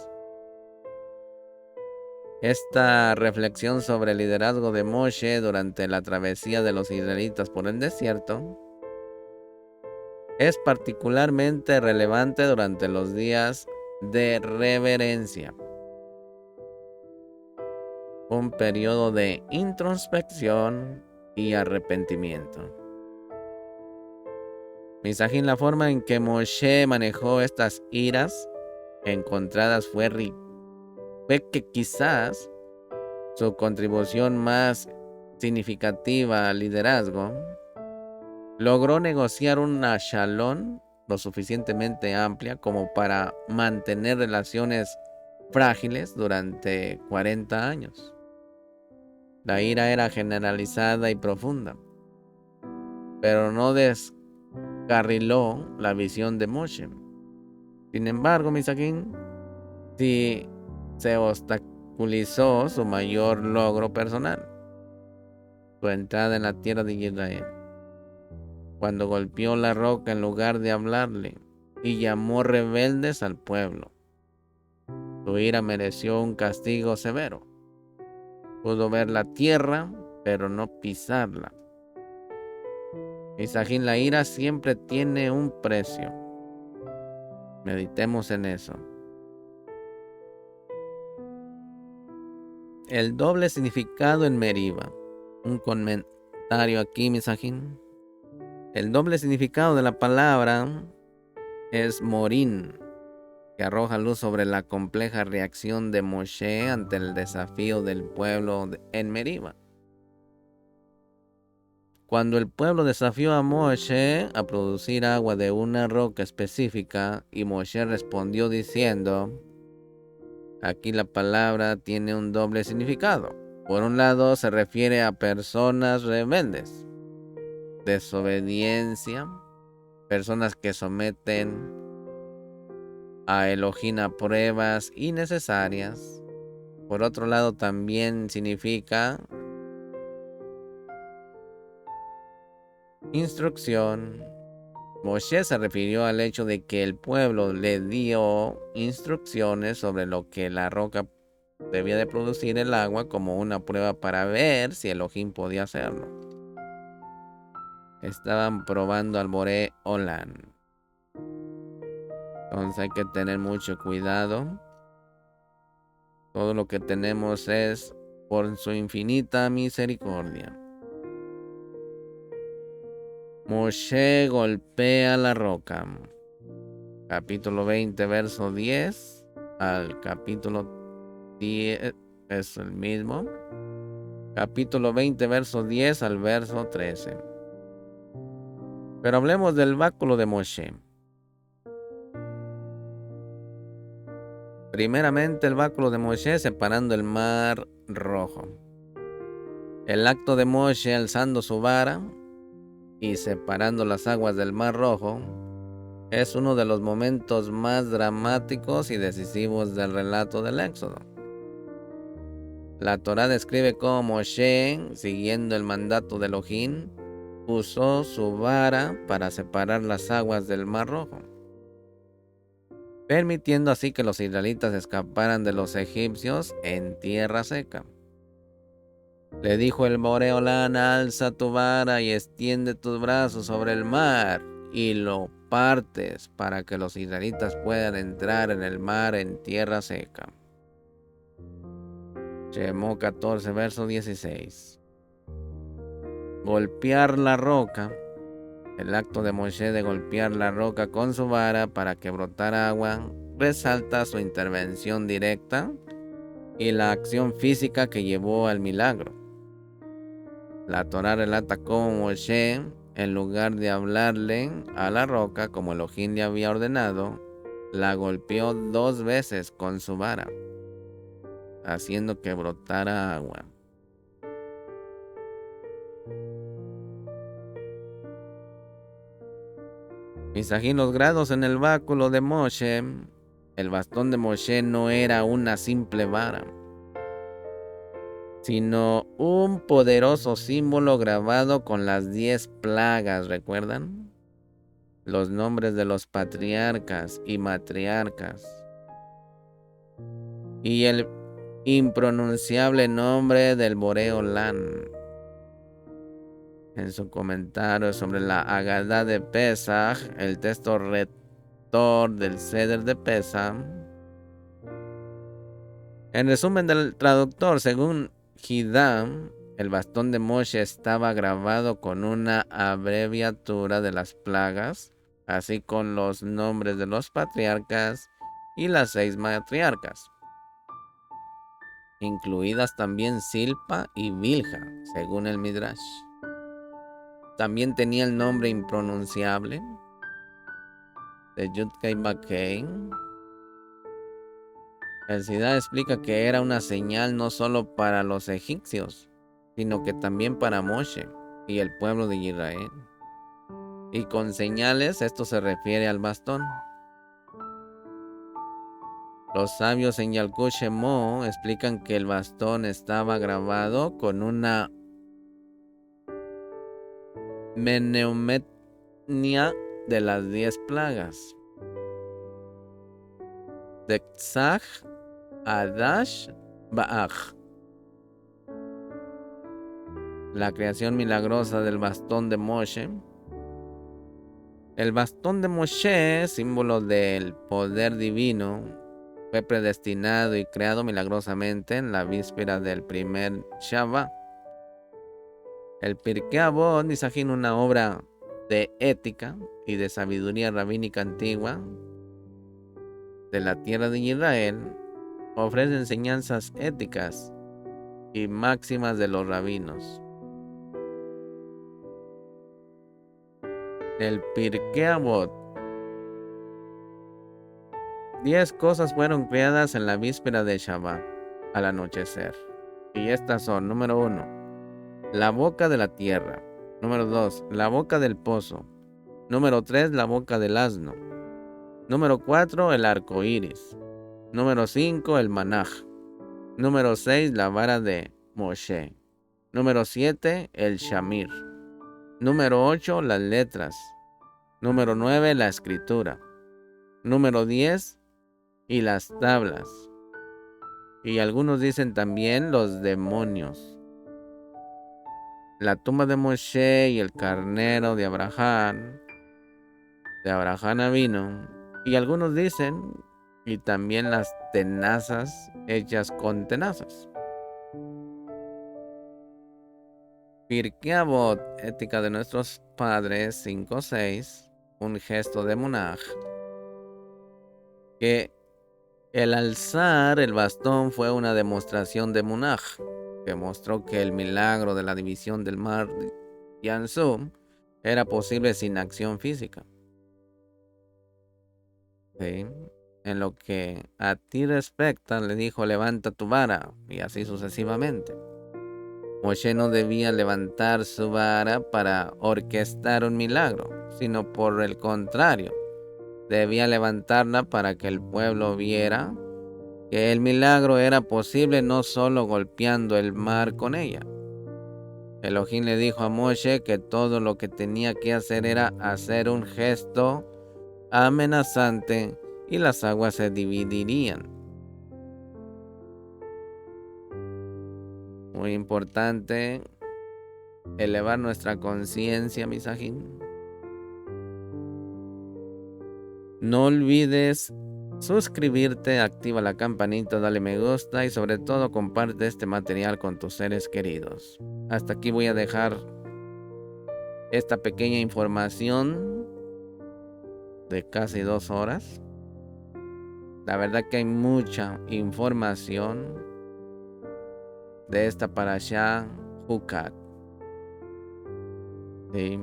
Esta reflexión sobre el liderazgo de Moshe durante la travesía de los israelitas por el desierto es particularmente relevante durante los días de reverencia, un periodo de introspección y arrepentimiento. Misajín, la forma en que Moshe manejó estas iras encontradas fue que quizás su contribución más significativa al liderazgo logró negociar una shalom lo suficientemente amplia como para mantener relaciones frágiles durante 40 años. La ira era generalizada y profunda, pero no descarriló la visión de Moshe. Sin embargo, Misajín, sí se obstaculizó su mayor logro personal, su entrada en la tierra de Israel, cuando golpeó la roca en lugar de hablarle y llamó rebeldes al pueblo. Su ira mereció un castigo severo. Pudo ver la tierra, pero no pisarla. Misajín, la ira siempre tiene un precio. Meditemos en eso. El doble significado en Meriba. Un comentario aquí, Misajín. El doble significado de la palabra es morín, que arroja luz sobre la compleja reacción de Moshe ante el desafío del pueblo en Meriba. Cuando el pueblo desafió a Moshe a producir agua de una roca específica y Moshe respondió diciendo, aquí la palabra tiene un doble significado. Por un lado se refiere a personas rebeldes, desobediencia, personas que someten a Elohim a pruebas innecesarias. Por otro lado también significa instrucción. Moshe se refirió al hecho de que el pueblo le dio instrucciones sobre lo que la roca debía de producir el agua como una prueba para ver si Elohim podía hacerlo. Estaban probando al Boré Olam. Entonces hay que tener mucho cuidado. Todo lo que tenemos es por su infinita misericordia. Moshe golpea la roca. Capítulo 20, verso 10 al capítulo 10 es el mismo. Capítulo 20, verso 10 al verso 13. Pero hablemos del báculo de Moshe. Primeramente el báculo de Moshe separando el mar rojo. El acto de Moshe alzando su vara y separando las aguas del mar rojo es uno de los momentos más dramáticos y decisivos del relato del Éxodo. La Torá describe cómo Moshe, siguiendo el mandato de Elohim, usó su vara para separar las aguas del mar rojo, permitiendo así que los israelitas escaparan de los egipcios en tierra seca. Le dijo el Boreolán: alza tu vara y extiende tus brazos sobre el mar y lo partes para que los israelitas puedan entrar en el mar en tierra seca. Shemot 14, verso 16. Golpear la roca. El acto de Moshe de golpear la roca con su vara para que brotara agua resalta su intervención directa y la acción física que llevó al milagro. La Torá relata cómo Moshe, en lugar de hablarle a la roca como Elohim le había ordenado, la golpeó 2 veces con su vara, haciendo que brotara agua. Misajín, los grados en el báculo de Moshe. El bastón de Moshe no era una simple vara, sino un poderoso símbolo grabado con las 10 plagas, ¿recuerdan? Los nombres de los patriarcas y matriarcas. Y el impronunciable nombre del Boreolán. En su comentario sobre la Agadá de Pesaj, el texto rector del Seder de Pesaj. En resumen del traductor, según Hidam, el bastón de Moshe estaba grabado con una abreviatura de las plagas, así con los nombres de los patriarcas y las 6 matriarcas, incluidas también Silpa y Bilha, según el Midrash. También tenía el nombre impronunciable de Yud-Kei Vak-Kei. El Sidá explica que era una señal no solo para los egipcios, sino que también para Moshe y el pueblo de Israel. Y con señales esto se refiere al bastón. Los sabios en Yalkut Shemot explican que el bastón estaba grabado con una mneumecnia de las 10 plagas. De Tzach, Adash, Baach. La creación milagrosa del bastón de Moshe. El bastón de Moshe, símbolo del poder divino, fue predestinado y creado milagrosamente en la víspera del primer Shabbat. El Pirkei Avot, Nisajín, una obra de ética y de sabiduría rabínica antigua de la tierra de Israel, ofrece enseñanzas éticas y máximas de los rabinos. El Pirkei Avot. 10 cosas fueron creadas en la víspera de Shabbat, al anochecer. Y estas son: número 1, la boca de la tierra. Número 2, la boca del pozo. Número 3, la boca del asno. Número 4, el arco iris. Número 5, el manaj. Número 6, la vara de Moshe. Número 7, el shamir. Número 8, las letras. Número 9, la escritura. Número 10, y las tablas. Y algunos dicen también los demonios. La tumba de Moshe y el carnero de Abraham vino. Y algunos dicen, y también las tenazas hechas con tenazas. Pirkei Avot, ética de nuestros padres 5:6, un gesto de Munaj, que el alzar el bastón fue una demostración de Munaj, que mostró que el milagro de la división del mar de Yansum era posible sin acción física. ¿Sí? En lo que a ti respecta, le dijo, levanta tu vara, y así sucesivamente. Moshe no debía levantar su vara para orquestar un milagro, sino por el contrario, debía levantarla para que el pueblo viera que el milagro era posible no solo golpeando el mar con ella. Elohim le dijo a Moshe que todo lo que tenía que hacer era hacer un gesto amenazante y las aguas se dividirían. Muy importante elevar nuestra conciencia, misajín. No olvides suscribirte, activa la campanita, dale me gusta y sobre todo comparte este material con tus seres queridos. Hasta aquí voy a dejar esta pequeña información de casi 2 horas. La verdad que hay mucha información de esta parashá Jucat. Sí.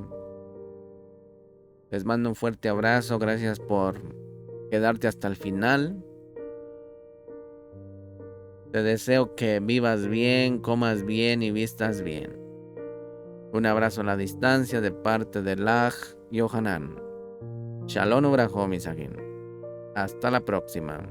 Les mando un fuerte abrazo, gracias por quedarte hasta el final. Te deseo que vivas bien, comas bien y vistas bien. Un abrazo a la distancia de parte de Laj Yohanan. Shalom Ubrajo, Misajín. Hasta la próxima.